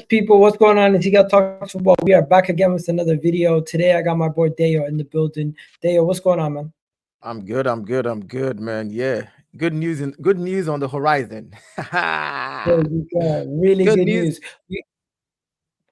People, what's going on? If you got talk football, we are back again with another video. Today I got my boy Deo in the building. Deo, what's going on, man? I'm good, man. Yeah. Good news on the horizon. There you go. Really Good good news. news.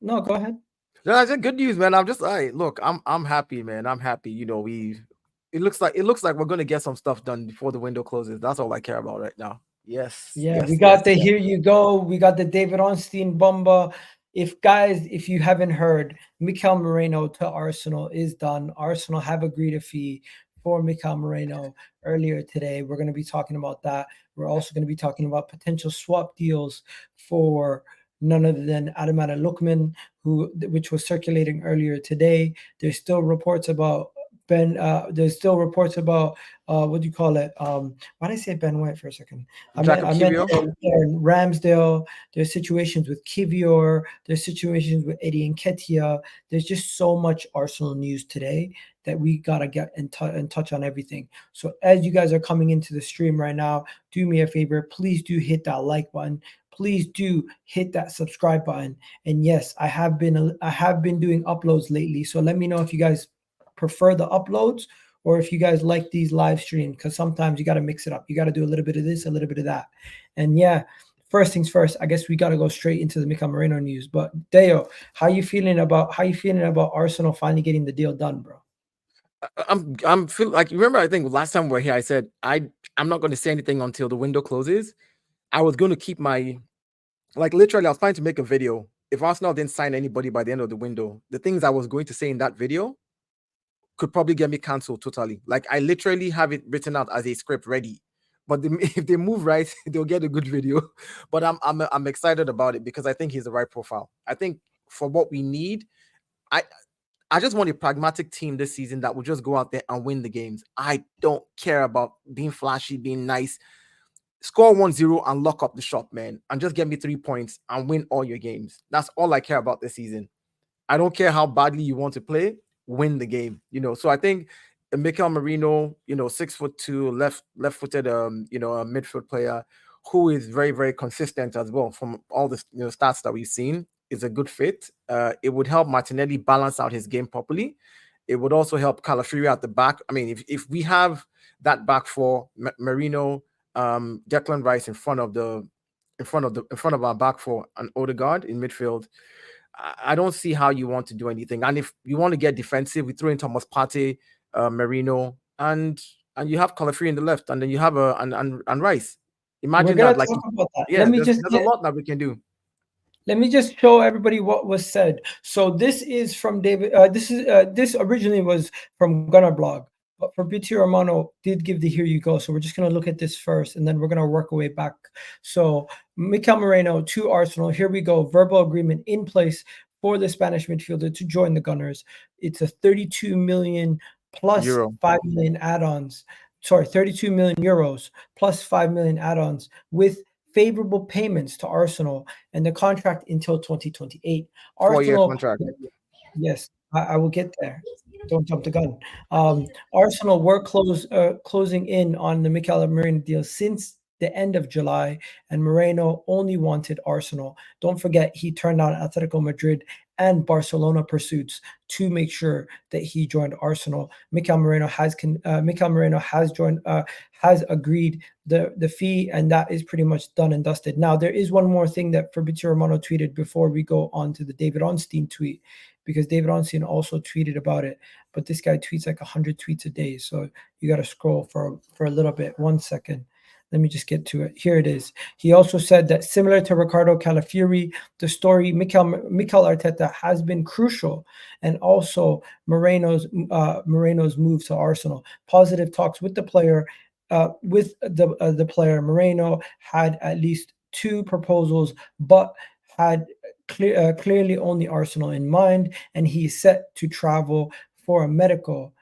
No, go ahead. No, I said good news, man. I'm just look, I'm happy, man. I'm happy. It looks like we're gonna get some stuff done before the window closes. That's all I care about right now. Yes, Yeah, we yes, got yes, the yes. Here You Go. We got the David Ornstein bomba. If you haven't heard, Mikel Merino to Arsenal is done. Arsenal have agreed a fee for Mikel Merino earlier today. We're going to be talking about that. We're also going to be talking about potential swap deals for none other than Adamola Lookman, which was circulating earlier today. There's still reports about there's still reports about what do you call it? Why did I say Ben White for a second? Jacob I meant Kivior. Ramsdale. There's situations with Kivior. There's situations with Eddie Nketiah. There's just so much Arsenal news today that we gotta get in touch on everything. So as you guys are coming into the stream right now, do me a favor. Please do hit that like button. Please do hit that subscribe button. And yes, I have been doing uploads lately. So let me know if you guys prefer the uploads or if you guys like these live streams, because sometimes you got to mix it up. You got to do a little bit of this, a little bit of that. And yeah, first things first, I guess we got to go straight into the Mikel Merino news. But Deo, how you feeling about Arsenal finally getting the deal done, bro? I'm feel like, remember, I think last time we were here, I said I'm not gonna say anything until the window closes. I was gonna keep my, like, literally I was trying to make a video. If Arsenal didn't sign anybody by the end of the window, the things I was going to say in that video could probably get me cancelled totally. Like, I literally have it written out as a script ready. But if they move right, they'll get a good video. But I'm excited about it because I think he's the right profile. I think for what we need, I I just want a pragmatic team this season that will just go out there and win the games. I don't care about being flashy, being nice. Score 1-0 and lock up the shop, man, and just get me 3 points and win all your games. That's all I care about this season. I don't care how badly you want to play, win the game. So I think Mikel Merino, 6'2", left-footed, a midfield player who is very, very consistent as well from all the stats that we've seen, is a good fit. It would help Martinelli balance out his game properly. It would also help Calafiori at the back. I mean, if we have that back for Merino, Declan Rice in front of our back four, and Odegaard in midfield, I don't see how you want to do anything. And if you want to get defensive, we throw in Thomas Partey, Merino, and you have Calafiori in the left, and then you have and Rice. We're Imagine gonna that. Like, talk about that. yeah, there's a lot that we can do. Let me just show everybody what was said. So this is from David. This originally was from Gunner Blog, but Fabrizio Romano did give the here you go. So we're just gonna look at this first, and then we're gonna work our way back. So Mikel Merino to Arsenal. Here we go. Verbal agreement in place for the Spanish midfielder to join the Gunners. It's a 32 million plus Euro. 5 million add-ons. Sorry, 32 million euros plus 5 million add-ons with favorable payments to Arsenal and the contract until 2028. 4-year Arsenal, contract. yes, I will get there. Don't jump the gun. Arsenal were closing in on the Mikel Merino deal since the end of July, and Moreno only wanted Arsenal. Don't forget, he turned down Atletico Madrid and Barcelona pursuits to make sure that he joined Arsenal. Mikel Merino has joined, has agreed the fee, and that is pretty much done and dusted. Now, there is one more thing that Fabrizio Romano tweeted before we go on to the David Ornstein tweet, because David Ornstein also tweeted about it, but this guy tweets like 100 tweets a day, so you got to scroll for a little bit. 1 second. Let me just get to it. Here it is. He also said that similar to Ricardo Calafiori, the story Mikel Arteta has been crucial, and also Moreno's move to Arsenal. Positive talks with the player. The player Moreno had at least 2 proposals, but had clearly only Arsenal in mind, and he's set to travel for a medical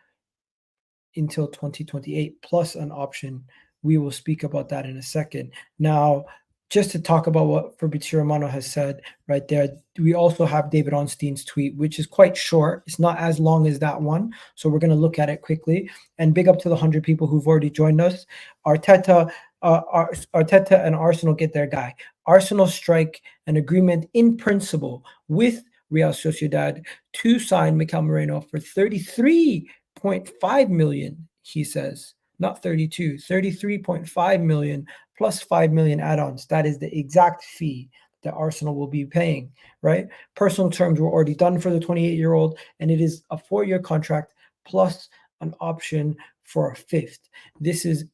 until 2028 plus an option. We will speak about that in a second. Now, just to talk about what Fabrizio Romano has said right there, we also have David Ornstein's tweet, which is quite short. It's not as long as that one, so we're going to look at it quickly. And big up to the 100 people who've already joined us. Arteta Arteta and Arsenal get their guy. Arsenal strike an agreement in principle with Real Sociedad to sign Mikel Merino for 33.5 million, he says. Not 32, 33.5 million plus 5 million add-ons. That is the exact fee that Arsenal will be paying, right? Personal terms were already done for the 28-year-old, and it is a 4-year contract plus an option for a fifth. This is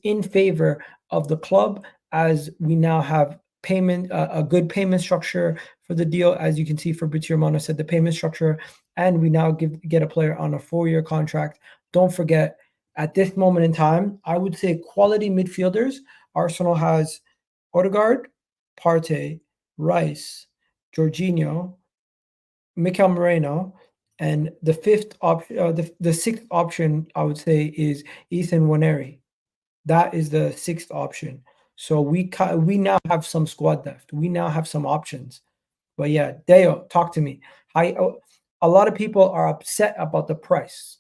in favor of the club, as we now have a good payment structure for the deal. As you can see, Fabrizio Romano said the payment structure, and we now get a player on a 4-year contract. Don't forget, at this moment in time, I would say quality midfielders. Arsenal has Odegaard, Partey, Rice, Jorginho, Mikel Merino, and the fifth option, the sixth option, I would say, is Ethan Nwaneri. That is the sixth option. So we now have some squad depth. We now have some options. But yeah, Deo, talk to me. A lot of people are upset about the price.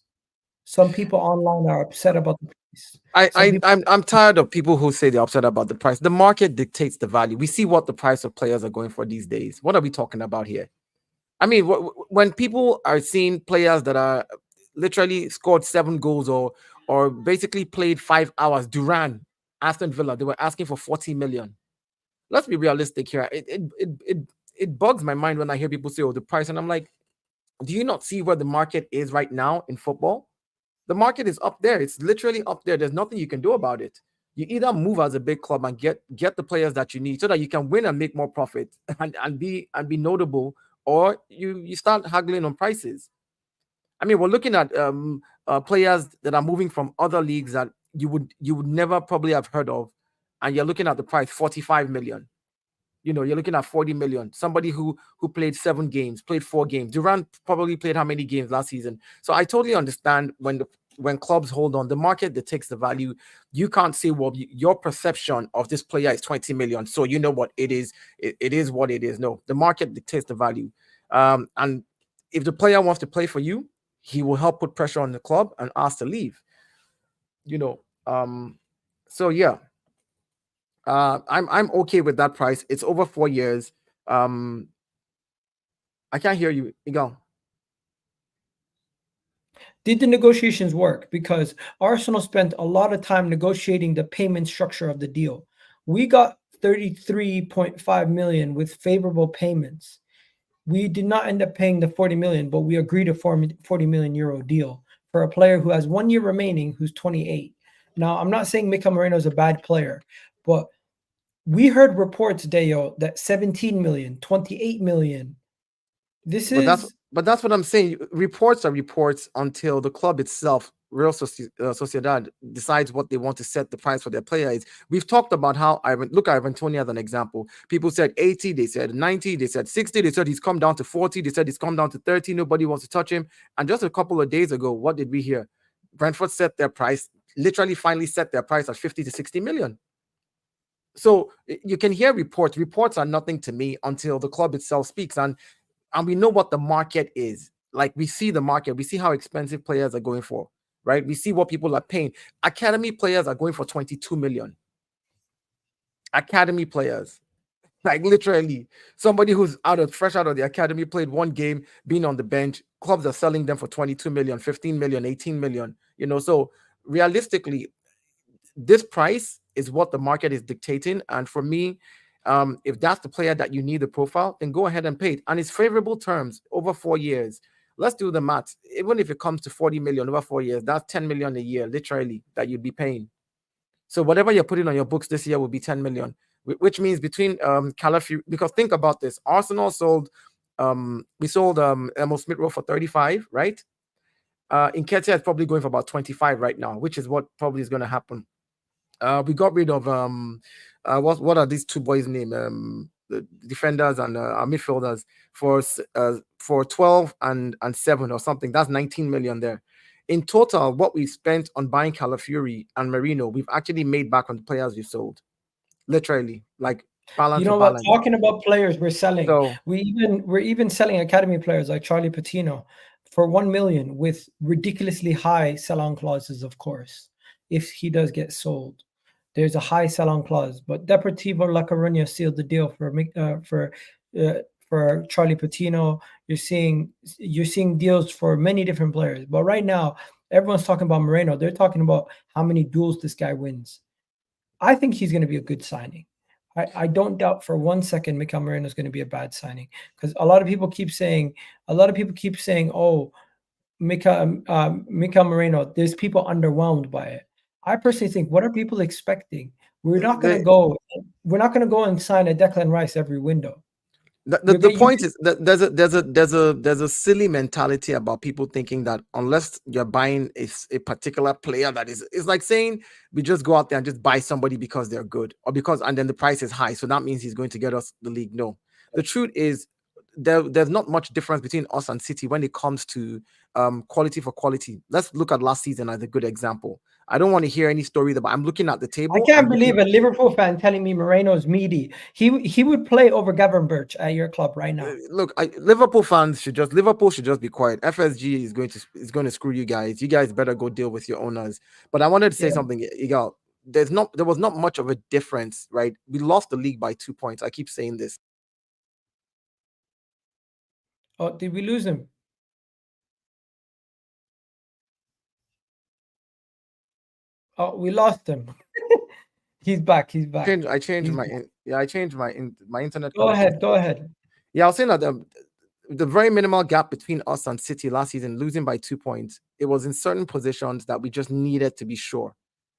Some people online are upset about the price. I'm tired of people who say they're upset about the price. The market dictates the value. We see what the price of players are going for these days. What are we talking about here? I mean, when people are seeing players that are literally scored 7 goals or basically played 5 hours, Duran, Aston Villa, they were asking for 40 million. Let's be realistic here. It bugs my mind when I hear people say, "Oh, the price," and I'm like, do you not see where the market is right now in football? The market is up there. It's literally up there. There's nothing you can do about it. You either move as a big club and get the players that you need so that you can win and make more profit and be notable, or you start haggling on prices. I mean, we're looking at players that are moving from other leagues that you would never probably have heard of, and you're looking at the price 45 million. You're looking at 40 million. Somebody who played 7 games, played 4 games. Durant probably played how many games last season? So I totally understand when clubs hold on. The market dictates the value. You can't say, well, your perception of this player is 20 million. So you know what it is. It is what it is. No, the market dictates the value. And if the player wants to play for you, he will help put pressure on the club and ask to leave. So yeah. I'm okay with that price. It's over 4 years. I can't hear you, Miguel. Did the negotiations work? Because Arsenal spent a lot of time negotiating the payment structure of the deal. We got 33.5 million with favorable payments. We did not end up paying the 40 million, but we agreed a 40 million euro deal for a player who has 1 year remaining, who's 28. Now, I'm not saying Mikel Merino is a bad player, but we heard reports, Deo, that 17 million, 28 million. But that's what I'm saying. Reports are reports until the club itself, Real Sociedad, decides what they want to set the price for their player is. We've talked about how look at Ivan Toney as an example. People said 80, they said 90, they said 60, they said he's come down to 40, they said he's come down to 30, nobody wants to touch him. And just a couple of days ago, what did we hear? Brentford set their price, literally finally set their price at 50 to 60 million. So you can hear reports. Reports are nothing to me until the club itself speaks. And we know what the market is. Like, we see the market. We see how expensive players are going for, right? We see what people are paying. Academy players are going for 22 million. Academy players. Like, literally, somebody who's fresh out of the academy, played 1 game, being on the bench. Clubs are selling them for 22 million, 15 million, 18 million. So realistically, this price is what the market is dictating. And for me, if that's the player that you need the profile, then go ahead and pay it. And it's favorable terms over 4 years. Let's do the math. Even if it comes to 40 million over 4 years, that's 10 million a year, literally, that you'd be paying. So whatever you're putting on your books this year will be 10 million, which means between Calafiori, because think about this. Arsenal sold, we sold Emil Smith-Rowe for 35, right? Nketiah is probably going for about 25 right now, which is what probably is going to happen. We got rid of what are these 2 boys' name? The defenders and our midfielders for 12 and 7 or something. That's 19 million there. In total, what we spent on buying Calafiori and Merino, we've actually made back on the players we sold. Literally, like, balance. Talking about players we're selling. So, we're even selling academy players like Charlie Patino for 1 million with ridiculously high sell-on clauses, of course, if he does get sold. there's a high sell-on clause. But Deportivo La Coruña sealed the deal for Charlie Patino. You're seeing deals for many different players. But right now, everyone's talking about Moreno. They're talking about how many duels this guy wins. I think he's going to be a good signing. I don't doubt for 1 second Mikel Merino is going to be a bad signing, because a lot of people keep saying, oh, Mikel Merino, there's people underwhelmed by it. I personally think, what are people expecting? We're not going to go and sign a Declan Rice every window. The point is that there's a silly mentality about people thinking that unless you're buying a particular player, that is, it's like saying we just go out there and just buy somebody because they're good, or because, and then the price is high, so that means he's going to get us the league. No, the truth is there's not much difference between us and City when it comes to quality for quality. Let's look at last season as a good example. I don't want to hear any story about. I'm looking at the table. I can't believe a Liverpool fan telling me Moreno's meaty. He would play over Gavin Birch at your club right now. Look, Liverpool fans should just be quiet. FSG is going to screw you guys. You guys better go deal with your owners. But I wanted to say something, Igal. There was not much of a difference, right? We lost the league by 2 points. I keep saying this. Oh, did we lose him? Oh, we lost him. He's back. I changed my internet. Go ahead. Yeah, I was saying that the very minimal gap between us and City last season, losing by 2 points, it was in certain positions that we just needed to be sure.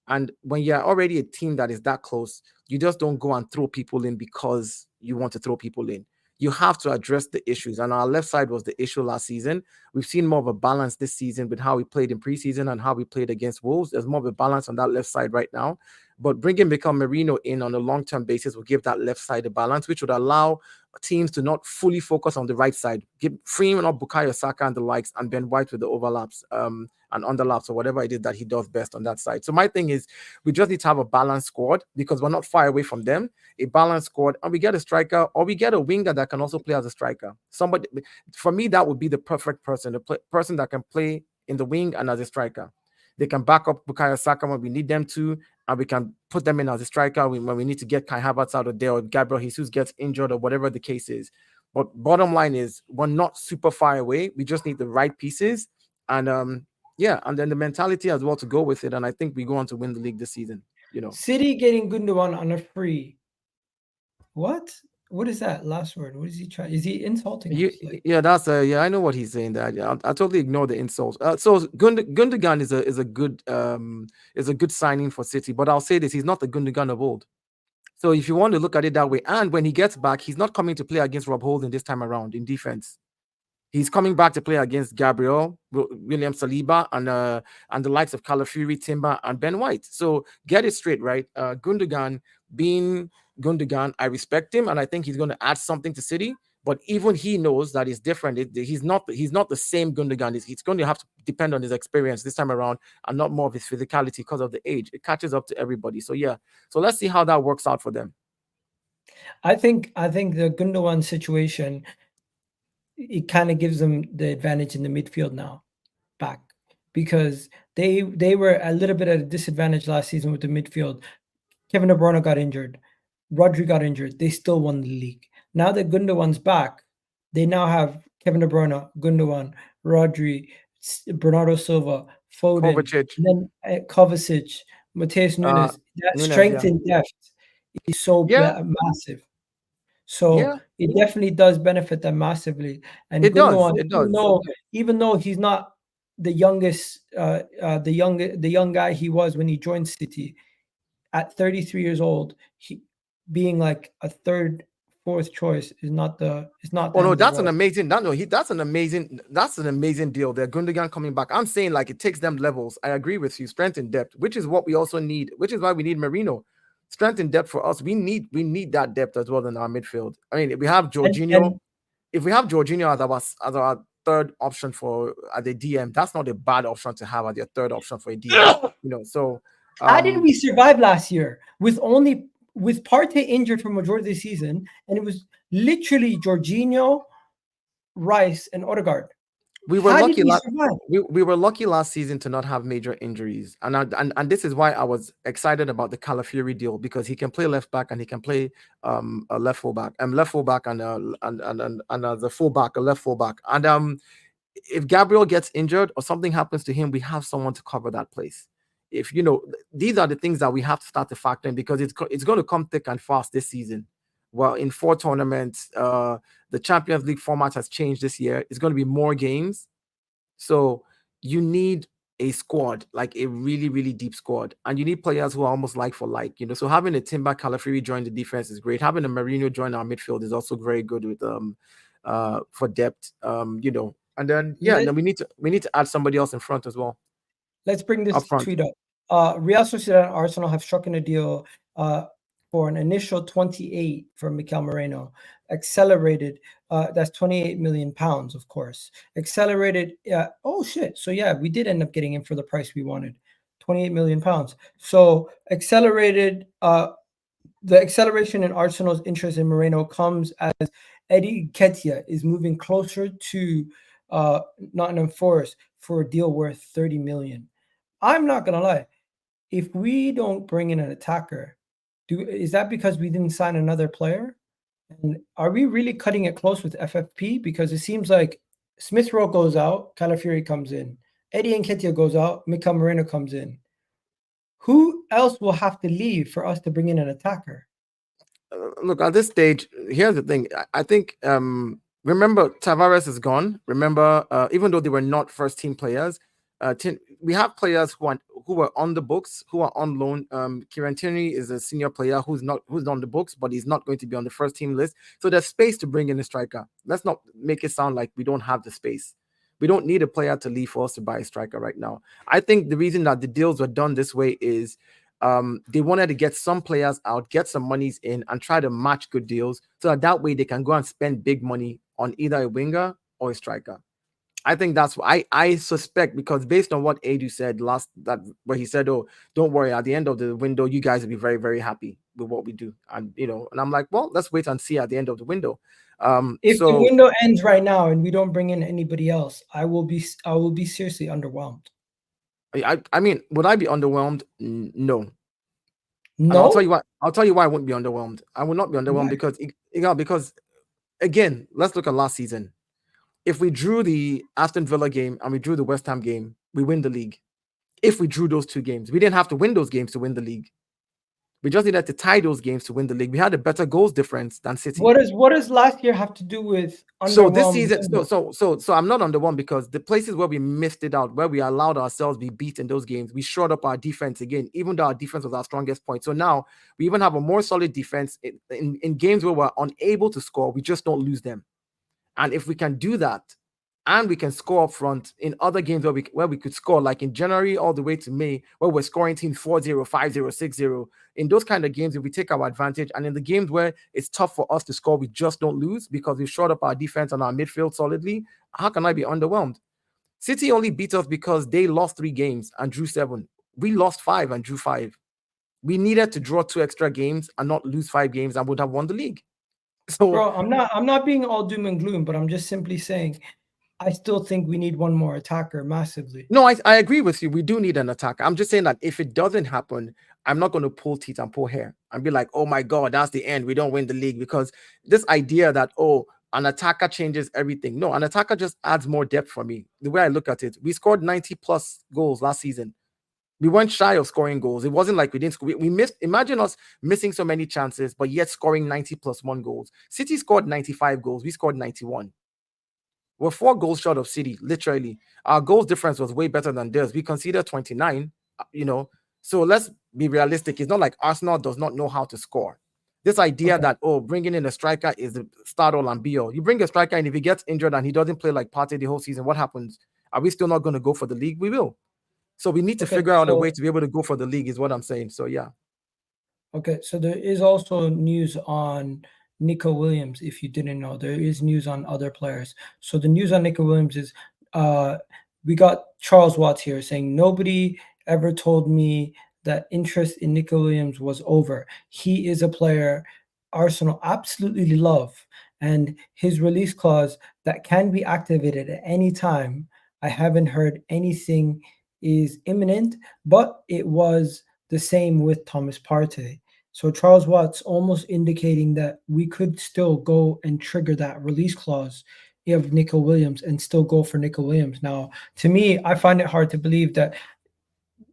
And when you're already a team that is that close, you just don't go and throw people in because you want to throw people in. You have to address the issues. And our left side was the issue last season. We've seen more of a balance this season with how we played in preseason and how we played against Wolves. There's more of a balance on that left side right now. But bringing Mikel Merino in on a long-term basis will give that left side a balance, which would allow teams to not fully focus on the right side, freeing up Bukayo Saka and the likes, and Ben White with the overlaps and underlaps, or whatever it is that he does best on that side. So my thing is, we just need to have a balanced squad, because we're not far away from them. A balanced squad, and we get a striker, or we get a winger that can also play as a striker. Somebody, for me, that would be the perfect person, person that can play in the wing and as a striker. They can back up Bukayo Saka when we need them to, and we can put them in as a striker when we need to get Kai Havertz out of there, or Gabriel Jesus gets injured, or whatever the case is. But bottom line is, we're not super far away. We just need the right pieces. And and then the mentality as well to go with it. And I think we go on to win the league this season. City getting Gundogan on a free. What is that last word? What is he trying? Is he insulting us? Yeah, that's I know what he's saying. That I totally ignore the insults. So Gundogan is a good signing for City, but I'll say this: he's not the Gundogan of old. So if you want to look at it that way, and when he gets back, he's not coming to play against Rob Holding this time around in defense. He's coming back to play against Gabriel, William Saliba, and the likes of Calafiori, Timber, and Ben White. So get it straight, right? Gundogan being Gundogan, I respect him, and I think he's going to add something to City. But even he knows that it's different. He's not the same Gundogan. He's going to have to depend on his experience this time around, and not more of his physicality because of the age. It catches up to everybody. So yeah. So let's see how that works out for them. I think the Gundogan situation, it kind of gives them the advantage in the midfield now, back, because they were a little bit at a disadvantage last season with the midfield. Kevin De Bruyne got injured, Rodri got injured. They still won the league. Now that Gundogan's back, they now have Kevin De Bruyne, Gundogan, Rodri, Bernardo Silva, Foden, Kovacic. and then Kovacic, Mateus Nunes. That strength in depth is so massive. So it definitely does benefit them massively. And it Gundogan, does. Even though he's not the youngest, the young guy he was when he joined City, at 33 years old, he being like a third, fourth choice is not. Oh no, that's an amazing. That's an amazing deal. They're Gundogan coming back. I'm saying, like, it takes them levels. I agree with you. Strength and depth, which is what we also need. Which is why we need Merino. Strength and depth for us. We need that depth as well in our midfield. I mean, if we have Jorginho, as our third option for the DM, that's not a bad option to have as your third option for a DM. So how did we survive last year with Partey injured for majority of the season, and it was literally Jorginho, Rice, and Odegaard? we were How did lucky we survive? we were lucky last season to not have major injuries, and this is why I was excited about the Calafiori deal, because he can play left back and he can play a left fullback, and as a fullback, a left fullback, and if Gabriel gets injured or something happens to him, we have someone to cover that place. If these are the things that we have to start to factor in, because it's going to come thick and fast this season. Well, in 4 tournaments, the Champions League format has changed this year. It's going to be more games, so you need a squad, like a really, really deep squad, and you need players who are almost like for like. So having a Timber Calafiori join the defense is great. Having a Merino join our midfield is also very good with for depth. And then then we need to add somebody else in front as well. Let's bring this Up front. tweet up. Real Sociedad and Arsenal have struck in a deal for an initial 28 for Mikel Merino. Accelerated, that's 28 million pounds, of course. Accelerated, oh shit. So yeah, we did end up getting him for the price we wanted, 28 million pounds. So accelerated, the acceleration in Arsenal's interest in Moreno comes as Eddie Nketiah is moving closer to Nottingham Forest for a deal worth 30 million. I'm not gonna lie, if we don't bring in an attacker, is that because we didn't sign another player? And are we really cutting it close with FFP? Because it seems like Smith Rowe goes out, Calafiori comes in, Eddie Nketiah goes out, Mikel Merino comes in. Who else will have to leave for us to bring in an attacker? Look, at this stage, here's the thing. I think remember, Tavares is gone. Remember, even though they were not first team players, we have players who are on the books, who are on loan. Kieran Tierney is a senior player who's on the books, but he's not going to be on the first team list. So there's space to bring in a striker. Let's not make it sound like we don't have the space. We don't need a player to leave for us to buy a striker right now. I think the reason that the deals were done this way is they wanted to get some players out, get some monies in, and try to match good deals, so that way they can go and spend big money on either a winger or a striker. I think that's what I suspect, because based on what Edu said where he said, "Oh, don't worry, at the end of the window, you guys will be very, very happy with what we do." And and I'm like, well, let's wait and see at the end of the window. If the window ends right now and we don't bring in anybody else, I will be seriously underwhelmed. I mean, would I be underwhelmed? No. No. And I'll tell you why. I'll tell you why I wouldn't be underwhelmed. I would not be underwhelmed because again, let's look at last season. If we drew the Aston Villa game and we drew the West Ham game, we win the league. If we drew those 2 games, we didn't have to win those games to win the league. We just needed to tie those games to win the league. We had a better goals difference than City. What does last year have to do with underwhelmed? So this season, so I'm not underwhelmed, because the places where we missed it out, where we allowed ourselves be beat in those games, we shored up our defense again, even though our defense was our strongest point. So now we even have a more solid defense in games where we're unable to score. We just don't lose them. And if we can do that, and we can score up front in other games where we could score, like in January all the way to May, where we're scoring teams 4-0, 5-0, 6-0. In those kind of games, if we take our advantage, and in the games where it's tough for us to score, we just don't lose because we've shored up our defense and our midfield solidly, how can I be underwhelmed? City only beat us because they lost 3 games and drew 7. We lost 5 and drew 5. We needed to draw 2 extra games and not lose 5 games and would have won the league. So, bro, I'm not being all doom and gloom, but I'm just simply saying, I still think we need one more attacker massively. No, I agree with you. We do need an attacker. I'm just saying that if it doesn't happen, I'm not going to pull teeth and pull hair and be like, oh my God, that's the end. We don't win the league. Because this idea that, an attacker changes everything. No, an attacker just adds more depth for me. The way I look at it, we scored 90 plus goals last season. We weren't shy of scoring goals. It wasn't like we didn't score. We missed. Imagine us missing so many chances, but yet scoring 90 plus 1 goals. City scored 95 goals. We scored 91. We're 4 goals short of City, literally. Our goals difference was way better than theirs. We conceded 29, So let's be realistic. It's not like Arsenal does not know how to score. This idea that, bringing in a striker is the start all and be all. You bring a striker, and if he gets injured and he doesn't play like Partey the whole season, what happens? Are we still not going to go for the league? We will. So we need to figure out a way to be able to go for the league, is what I'm saying. So, yeah. Okay, so there is also news on Nico Williams. If you didn't know, there is news on other players. So the news on Nico Williams is we got Charles Watts here saying, nobody ever told me that interest in Nico Williams was over. He is a player Arsenal absolutely love, and his release clause that can be activated at any time. I haven't heard anything is imminent, but it was the same with Thomas Partey. So Charles Watt's almost indicating that we could still go and trigger that release clause of Nico Williams and still go for Nico Williams. Now, to me, I find it hard to believe that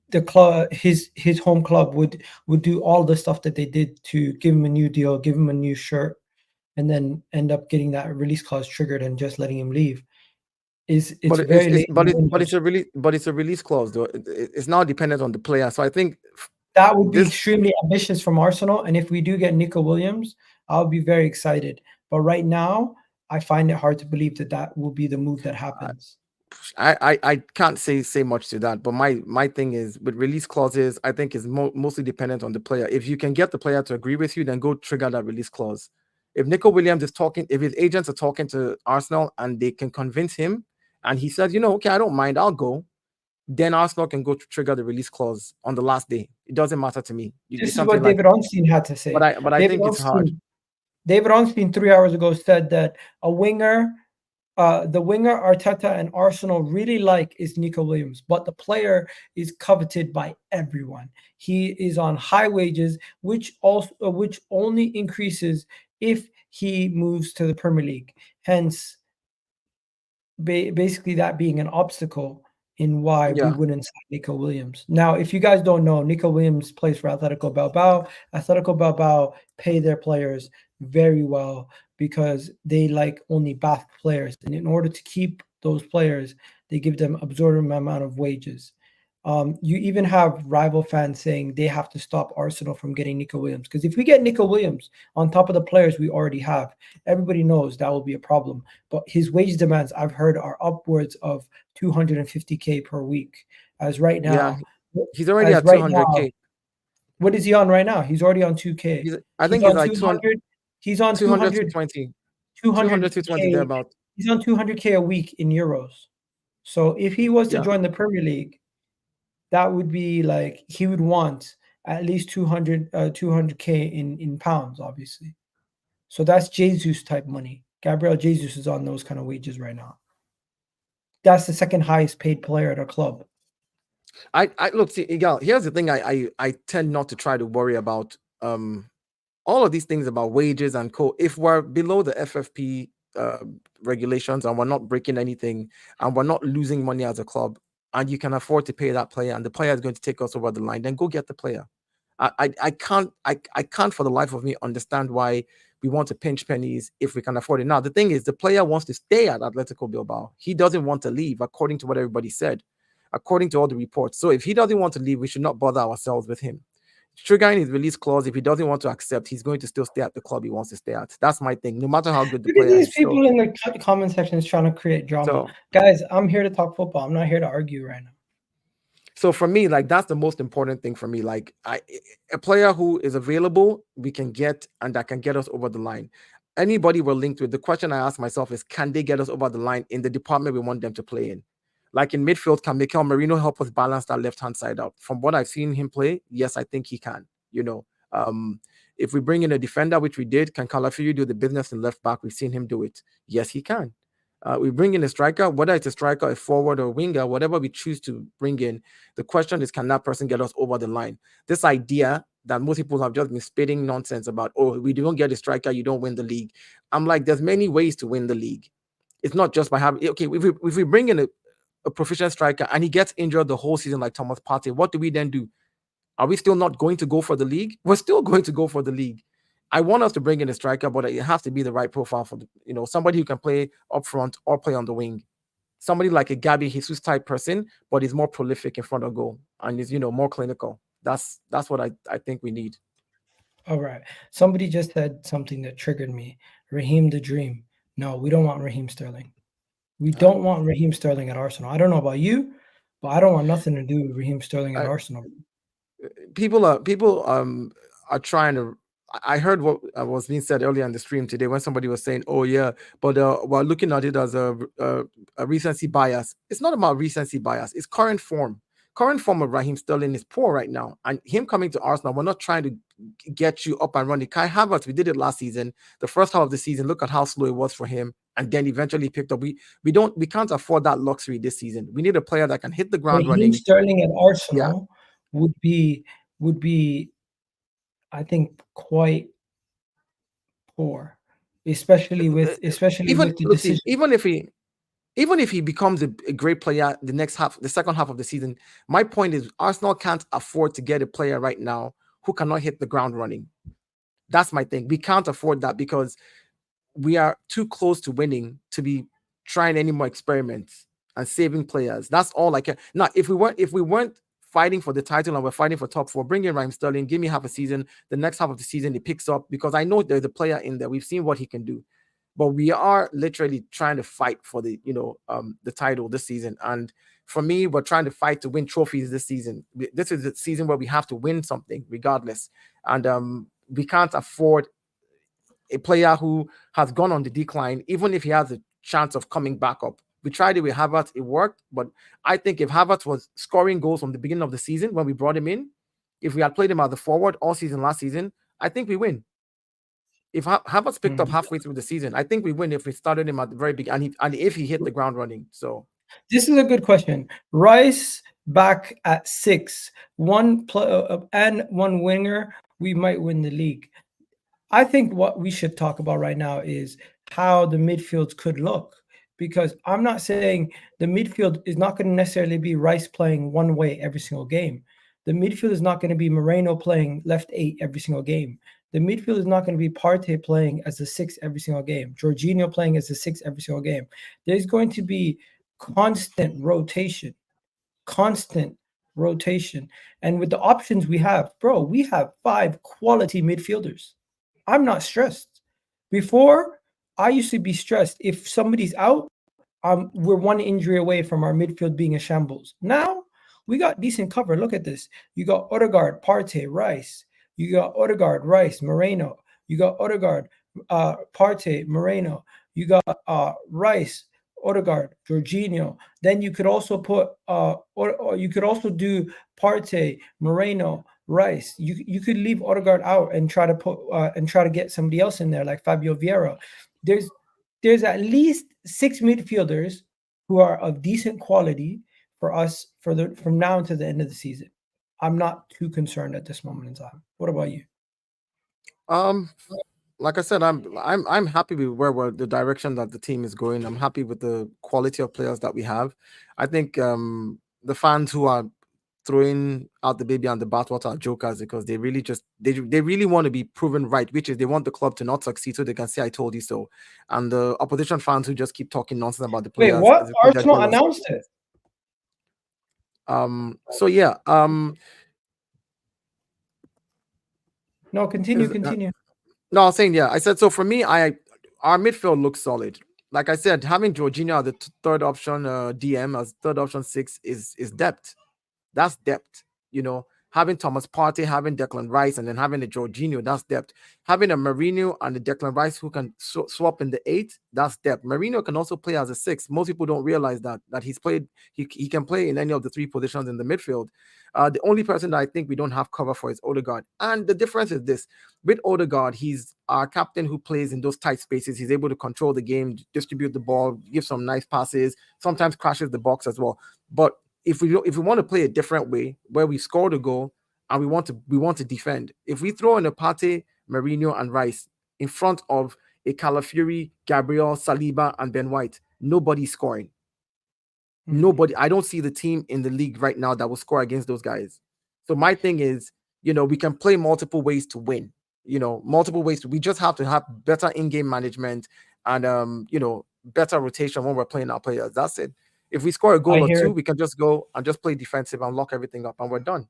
the club, his home club, would do all the stuff that they did to give him a new deal, give him a new shirt, and then end up getting that release clause triggered and just letting him leave. It's But very late in the window. it's a release clause though. It's not dependent on the player. So I think That would be this extremely ambitious from Arsenal. And if we do get Nico Williams, I'll be very excited. But right now, I find it hard to believe that that will be the move that happens. I can't say much to that. But my thing is with release clauses, I think is mostly dependent on the player. If you can get the player to agree with you, then go trigger that release clause. If Nico Williams is talking, if his agents are talking to Arsenal and they can convince him, and he says, okay, I don't mind, I'll go, then Arsenal can go to trigger the release clause on the last day. It doesn't matter to me. This is what David Ornstein had to say. But I think it's hard. David Ornstein 3 hours ago said that a winger, the winger Arteta and Arsenal really like is Nico Williams, but the player is coveted by everyone. He is on high wages, which only increases if he moves to the Premier League. Hence, basically that being an obstacle in why we wouldn't sign Nico Williams. Now, if you guys don't know, Nico Williams plays for Atletico Bilbao. Atletico Bilbao pay their players very well because they like only Basque players. And in order to keep those players, they give them absorbent amount of wages. You even have rival fans saying they have to stop Arsenal from getting Nico Williams. Because if we get Nico Williams on top of the players we already have, everybody knows that will be a problem. But his wage demands, I've heard, are upwards of 250K per week. As right now, he's already at 200K. What is he on right now? He's already on 2K. I think he's like 200. He's on 220. 220 thereabout. He's on 200K a week in euros. So if he was to join the Premier League, that would be like he would want at least 200K in pounds, obviously. So that's Jesus type money. Gabriel Jesus is on those kind of wages right now. That's the second highest paid player at our club. I look, see, Igal, here's the thing I tend not to try to worry about all of these things about wages and if we're below the FFP regulations and we're not breaking anything and we're not losing money as a club, and you can afford to pay that player, and the player is going to take us over the line, then go get the player. I can't for the life of me understand why we want to pinch pennies if we can afford it. Now, the thing is, the player wants to stay at Atletico Bilbao. He doesn't want to leave, according to what everybody said, according to all the reports. So if he doesn't want to leave, we should not bother ourselves with him. Triggering his release clause, if he doesn't want to accept, he's going to still stay at the club he wants to stay at. That's my thing, no matter how good the player is. These people in the comment section is trying to create drama. So, guys, I'm here to talk football. I'm not here to argue right now. So for me, like, that's the most important thing for me. Like, a player who is available, we can get, and that can get us over the line. Anybody we're linked with, the question I ask myself is, can they get us over the line in the department we want them to play in? Like in midfield, can Mikel Merino help us balance that left-hand side out? From what I've seen him play, yes, I think he can. If we bring in a defender, which we did, can Calafiori do the business in left back? We've seen him do it. Yes, he can. We bring in a striker, whether it's a striker, a forward, or a winger, whatever we choose to bring in. The question is, can that person get us over the line? This idea that most people have just been spitting nonsense about, we don't get a striker, you don't win the league. I'm like, there's many ways to win the league. It's not just by having, okay, if we bring in a proficient striker and he gets injured the whole season like Thomas Partey, what do we then do? Are we still not going to go for the league? We're still going to go for the league. I want us to bring in a striker, but it has to be the right profile for somebody who can play up front or play on the wing. Somebody like a Gabby Jesus type person, but is more prolific in front of goal and is more clinical. That's what I think we need. All right. Somebody just said something that triggered me. Raheem the Dream. No, we don't want Raheem Sterling. We don't want Raheem Sterling at Arsenal. I don't know about you, but I don't want nothing to do with Raheem Sterling at Arsenal. People are trying to. I heard what was being said earlier in the stream today when somebody was saying, "Oh yeah, but we're looking at it as a recency bias." It's not about recency bias. It's current form. Current form of Raheem Sterling is poor right now, and him coming to Arsenal, we're not trying to get you up and running. Kai Havertz, we did it last season. The first half of the season, look at how slow it was for him, and then eventually picked up. We can't afford that luxury this season. We need a player that can hit the ground Raheem running. Sterling at Arsenal would be, I think, quite poor, especially with the decision. Even if he becomes a great player the second half of the season, my point is Arsenal can't afford to get a player right now who cannot hit the ground running. That's my thing. We can't afford that because we are too close to winning to be trying any more experiments and saving players. That's all I care. Now, if we weren't fighting for the title and we're fighting for top 4, bring in Ramsdale, give me half a season. The next half of the season, he picks up because I know there's a player in there. We've seen what he can do. But we are literally trying to fight for the title this season. And for me, we're trying to fight to win trophies this season. This is the season where we have to win something regardless. And we can't afford a player who has gone on the decline, even if he has a chance of coming back up. We tried it with Havertz, it worked. But I think if Havertz was scoring goals from the beginning of the season when we brought him in, if we had played him as the forward all season last season, I think we win. If Havertz picked up halfway through the season, I think we win if we started him at the very beginning and if he hit the ground running. So this is a good question. Rice back at 6, and one winger, we might win the league. I think what we should talk about right now is how the midfields could look, because I'm not saying the midfield is not going to necessarily be Rice playing one way every single game. The midfield is not going to be Moreno playing left 8 every single game. The midfield is not going to be Partey playing as the 6 every single game. Jorginho playing as the 6 every single game. There's going to be constant rotation. And with the options we have, we have 5 quality midfielders. I'm not stressed. Before, I used to be stressed. If somebody's out, we're one injury away from our midfield being a shambles. Now, we got decent cover. Look at this. You got Odegaard, Partey, Rice. You got Odegaard, Rice, Moreno. You got Odegaard, Partey, Moreno. You got Rice, Odegaard, Jorginho. Then you could also put, or you could also do Partey, Moreno, Rice. You could leave Odegaard out and try to get somebody else in there like Fabio Vieira. There's at least 6 midfielders who are of decent quality for us from now until the end of the season. I'm not too concerned at this moment in time. What about you? Like I said, I'm happy with the direction that the team is going. I'm happy with the quality of players that we have. I think the fans who are throwing out the baby and the bathwater are jokers because they really they really want to be proven right, which is they want the club to not succeed so they can say I told you so. And the opposition fans who just keep talking nonsense about the players. Wait, what? Arsenal announced it. So yeah. No, continue. No, I was saying, yeah. I said, so for me, our midfield looks solid. Like I said, having Jorginho as the third option, DM as third option 6 is depth. That's depth. Having Thomas Partey, having Declan Rice, and then having a Jorginho, that's depth. Having a Merino and a Declan Rice who can swap in the 8, that's depth. Merino can also play as a 6. Most people don't realize that he can play in any of the 3 positions in the midfield. The only person that I think we don't have cover for is Odegaard. And the difference is this. With Odegaard, he's our captain who plays in those tight spaces. He's able to control the game, distribute the ball, give some nice passes, sometimes crashes the box as well. But if we want to play a different way, where we score the goal and we want to defend, if we throw in a Partey, Merino, and Rice in front of a Calafiori, Gabriel, Saliba, and Ben White, nobody's scoring. Nobody. I don't see the team in the league right now that will score against those guys. So my thing is, we can play multiple ways to win. Multiple ways. We just have to have better in-game management and better rotation when we're playing our players. That's it. If we score a goal or 2, we can just go and just play defensive and lock everything up, and we're done.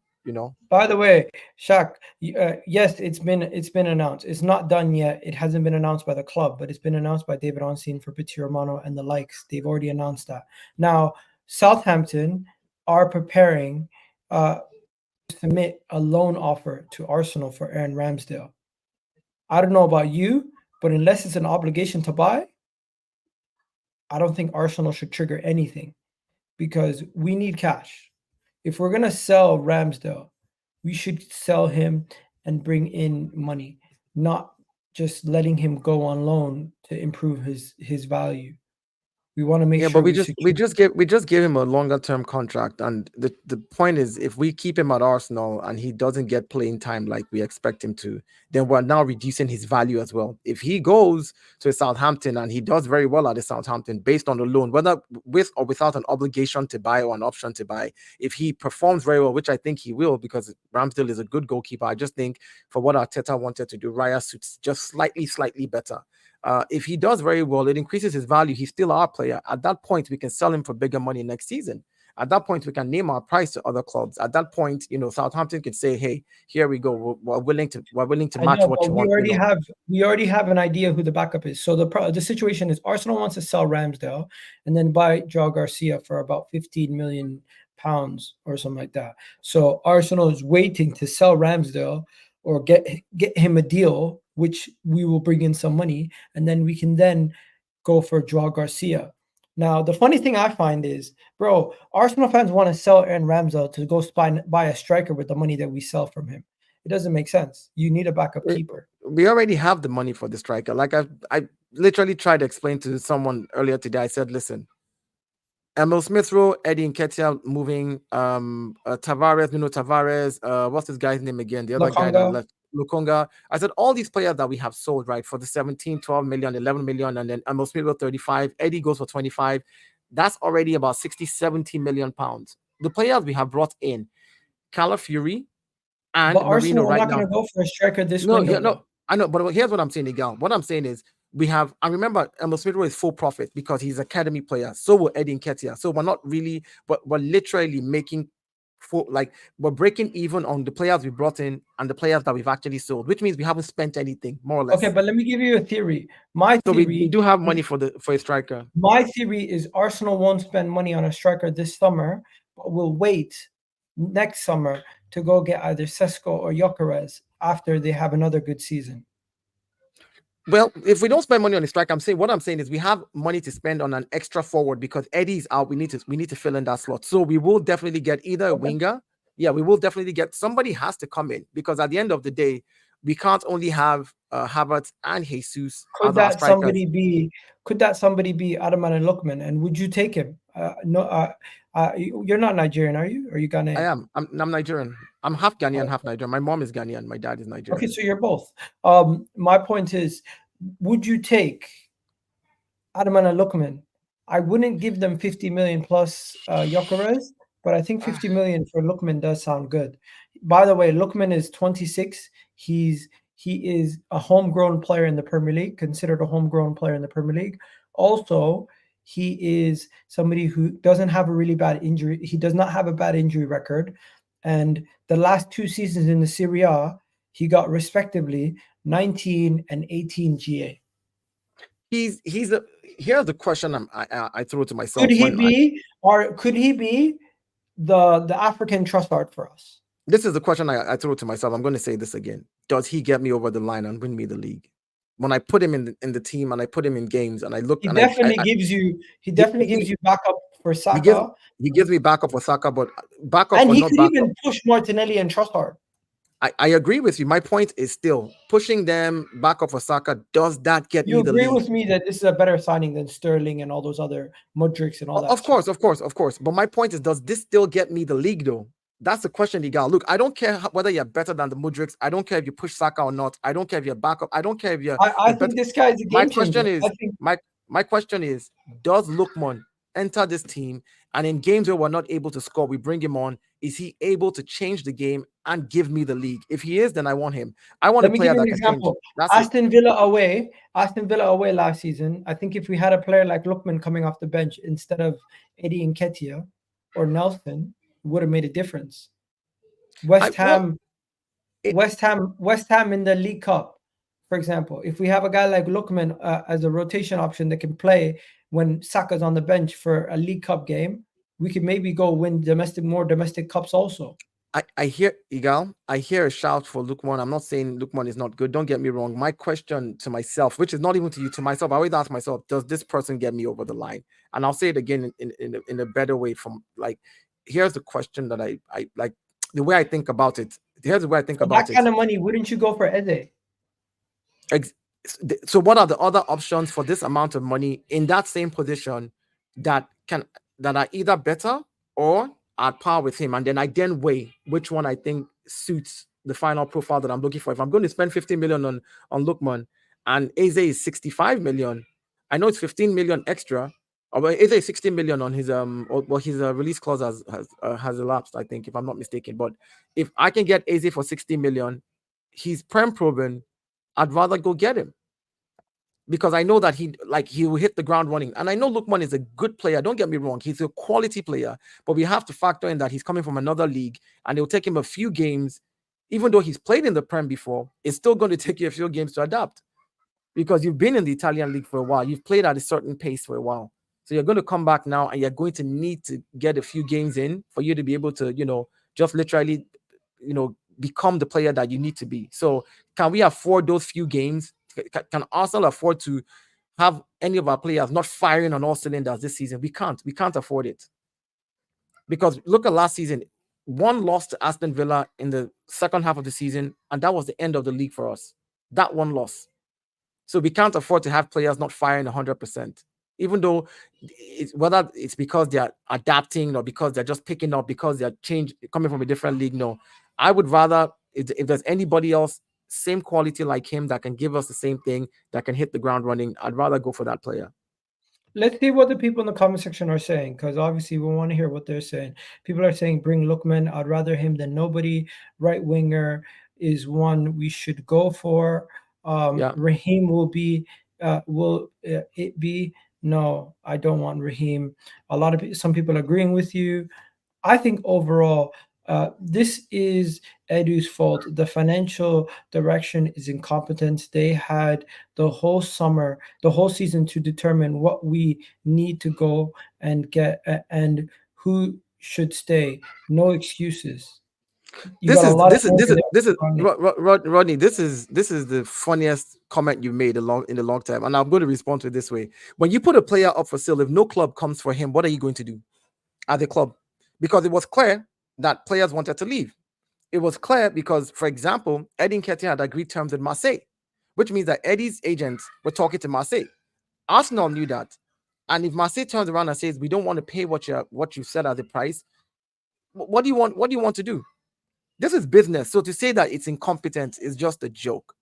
By the way, Shaq, yes, it's been announced. It's not done yet. It hasn't been announced by the club, but it's been announced by David Ornstein, Fabrizio, Romano, and the likes. They've already announced that. Now, Southampton are preparing to submit a loan offer to Arsenal for Aaron Ramsdale. I don't know about you, but unless it's an obligation to buy, I don't think Arsenal should trigger anything because we need cash. If we're going to sell Ramsdale, we should sell him and bring in money, not just letting him go on loan to improve his value. We want to make Yeah, sure but we secure. we just give him a longer term contract, and the point is, if we keep him at Arsenal and he doesn't get playing time like we expect him to, then we're now reducing his value as well. If he goes to Southampton and he does very well at the Southampton based on the loan, whether with or without an obligation to buy or an option to buy, if he performs very well, which I think he will, because Ramsdale is a good goalkeeper, I just think for what Arteta wanted to do, Raya suits just slightly better. If he does very well, it increases his value. He's still our player. At that point, we can sell him for bigger money next season. At that point, we can name our price to other clubs. At that point, Southampton could say, "Hey, here we go. We're willing to I match know, what but you want." we already have an idea who the backup is. So the situation is Arsenal wants to sell Ramsdale and then buy Joao Garcia for about 15 million pounds or something like that. So Arsenal is waiting to sell Ramsdale or get him a deal, which we will bring in some money, and then we can then go for Joao Garcia. Now, the funny thing I find is, bro, Arsenal fans want to sell Aaron Ramsdale to go buy a striker with the money that we sell from him. It doesn't make sense. You need a backup keeper. We already have the money for the striker. Like I literally tried to explain to someone earlier today. I said, listen, Emil Smith Rowe, Eddie Nketiah moving, Tavares, Nuno Tavares, what's this guy's name again? The other guy that left, Lukonga. I said all these players that we have sold, right, for the 17, 12 million, 11 million, and then Emil Smith Rowe 35, Eddie goes for 25. That's already about 60, 70 million pounds. The players we have brought in, Calafiori and But Merino Arsenal right are not now. going to go for a striker this No, window. no, I know, but here's what I'm saying, Igal. What I'm saying is we have, and remember, Emil Smith Rowe is full profit because he's academy player. So will Eddie Nketiah. So we're not really, but we're literally making we're breaking even on the players we brought in and the players that we've actually sold, which means we haven't spent anything, more or less. Okay, but let me give you a theory. My theory, we do have money for a striker. My theory is Arsenal won't spend money on a striker this summer, but will wait next summer to go get either Sesko or Gyökeres after they have another good season. Well, if we don't spend money on a striker, what I'm saying is we have money to spend on an extra forward because Eddie's out. We need to fill in that slot. So we will definitely get either a winger. Yeah, we will definitely get somebody has to come in because at the end of the day, we can't only have Havertz and Jesus. Could that somebody be Adamola Lookman? And would you take him? No, you're not Nigerian, are you? Or are you Ghanaian? I am. I'm Nigerian. I'm half Ghanaian, half Nigerian. My mom is Ghanaian. My dad is Nigerian. Okay, so you're both. My point is, would you take Adamola Lookman? I wouldn't give them 50 million plus Gyökeres, but I think 50 million for Lookman does sound good. By the way, Lookman is 26. He is a homegrown player in the Premier League, considered a homegrown player in the Premier League. Also, he is somebody who doesn't have a really bad injury. He does not have a bad injury record. And the last 2 seasons in the Serie A, he got respectively 19 and 18 GA. Here's the question I threw to myself. Could he be the African Trossard for us? This is the question I threw to myself. I'm going to say this again. Does he get me over the line and win me the league? When I put him in the team and I put him in games and I look, he definitely gives you backup for Saka. He gives me backup for Saka, but backup and for he not could backup. even push Martinelli and Trossard. I agree with you. My point is still pushing them back up for Saka. Does that get me the league? You agree with me that this is a better signing than Sterling and all those other Mudriks and all that? Of course. But my point is, does this still get me the league though? That's the question you got. Look, I don't care whether you're better than the Mudriks. I don't care if you push Saka or not. I don't care if you're backup. I don't care if you're. I think this guy is a game changer. My question is, does Lookman enter this team and in games where we're not able to score, we bring him on? Is he able to change the game and give me the league? If he is, then I want him. I want a player that can change. Aston Villa away last season. I think if we had a player like Lookman coming off the bench instead of Eddie Nketiah or Nelson, it would have made a difference. West Ham in the League Cup, for example. If we have a guy like Lookman as a rotation option that can play when Saka's on the bench for a League Cup game, we could maybe go win more domestic cups also. I hear a shout for Lookman. I'm not saying Lookman is not good. Don't get me wrong. My question to myself, which is not even to you, to myself, I always ask myself, does this person get me over the line? And I'll say it again in a better way. From like, here's the question that I like. the way I think about it. Here's the way I think For about that kind it. of money, wouldn't you go for Eze? So what are the other options for this amount of money in that same position that are either better or at par with him? And then I weigh which one I think suits the final profile that I'm looking for. If I'm going to spend 50 million on Lookman and Eze is 65 million, I know it's 15 million extra. Or Eze is 16 million on his his release clause has elapsed, I think, if I'm not mistaken. But if I can get Eze for 60 million, he's prem proven. I'd rather go get him because I know that he will hit the ground running. And I know Lookman is a good player. Don't get me wrong. He's a quality player, but we have to factor in that he's coming from another league and it'll take him a few games. Even though he's played in the Prem before, it's still going to take you a few games to adapt because you've been in the Italian league for a while. You've played at a certain pace for a while. So you're going to come back now and you're going to need to get a few games in for you to be able to, just literally, become the player that you need to be. So can we afford those few games? Can Arsenal afford to have any of our players not firing on all cylinders this season? We can't. We can't afford it. Because look at last season. One loss to Aston Villa in the second half of the season, and that was the end of the league for us. That one loss. So we can't afford to have players not firing 100%. Even though whether it's because they're adapting or because they're just picking up, because they're coming from a different league. No, I would rather, if there's anybody else, same quality like him that can give us the same thing, that can hit the ground running, I'd rather go for that player. Let's see what the people in the comment section are saying, because obviously we want to hear what they're saying. People are saying, bring Lookman. I'd rather him than nobody. Right winger is one we should go for. Raheem will it be? No, I don't want Raheem. Some people agreeing with you. I think overall, this is Edu's fault. The financial direction is incompetent. They had the whole summer, the whole season to determine what we need to go and get and who should stay. No excuses. Rodney. This is the funniest comment you made in the long time, and I'm going to respond to it this way. When you put a player up for sale, if no club comes for him, what are you going to do at the club? Because it was clear that players wanted to leave. It was clear because, for example, Eddie Nketiah had agreed terms with Marseille, which means that Eddie's agents were talking to Marseille. Arsenal knew that, and if Marseille turns around and says we don't want to pay what you said as the price, what do you want? What do you want to do? This is business. So to say that it's incompetent is just a joke.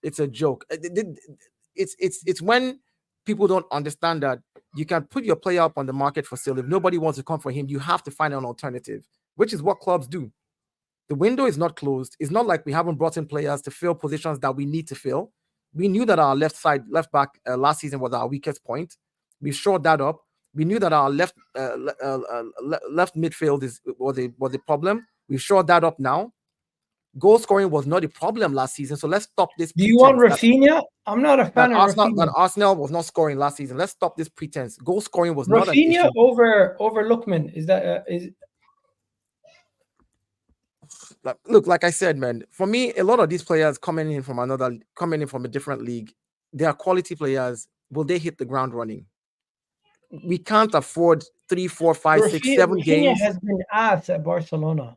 It's a joke. It's when people don't understand that you can put your player up on the market for sale. If nobody wants to come for him, you have to find an alternative, which is what clubs do. The window is not closed. It's not like we haven't brought in players to fill positions that we need to fill. We knew that our left back last season was our weakest point. We shored that up. We knew that our left midfield was a problem. We've shored that up now. Goal scoring was not a problem last season, so let's stop this. Do you want Rafinha? I'm not a fan of Arsenal. Rafinha. That Arsenal was not scoring last season. Let's stop this pretense. Goal scoring was Rafinha not an issue. over Lookman. Is that Look, like I said, man, for me, a lot of these players coming in from a different league, they are quality players. Will they hit the ground running? We can't afford 3, 4, 5, 6, 7 games. Rafinha has been asked at Barcelona.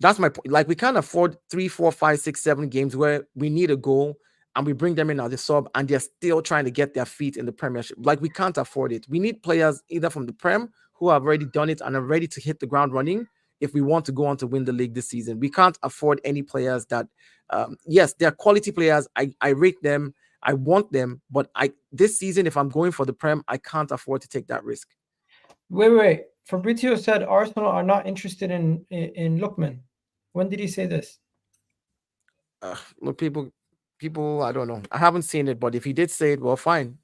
That's my point. Like, we can't afford 3, 4, 5, 6, 7 games where we need a goal and we bring them in as a sub and they're still trying to get their feet in the Premiership. Like, we can't afford it. We need players either from the Prem who have already done it and are ready to hit the ground running if we want to go on to win the league this season. We can't afford any players that, yes, they're quality players. I rate them. I want them. But this season, if I'm going for the Prem, I can't afford to take that risk. Wait. Fabrizio said Arsenal are not interested in Lookman. When did he say this? Look, people, I don't know. I haven't seen it, but if he did say it, well, fine.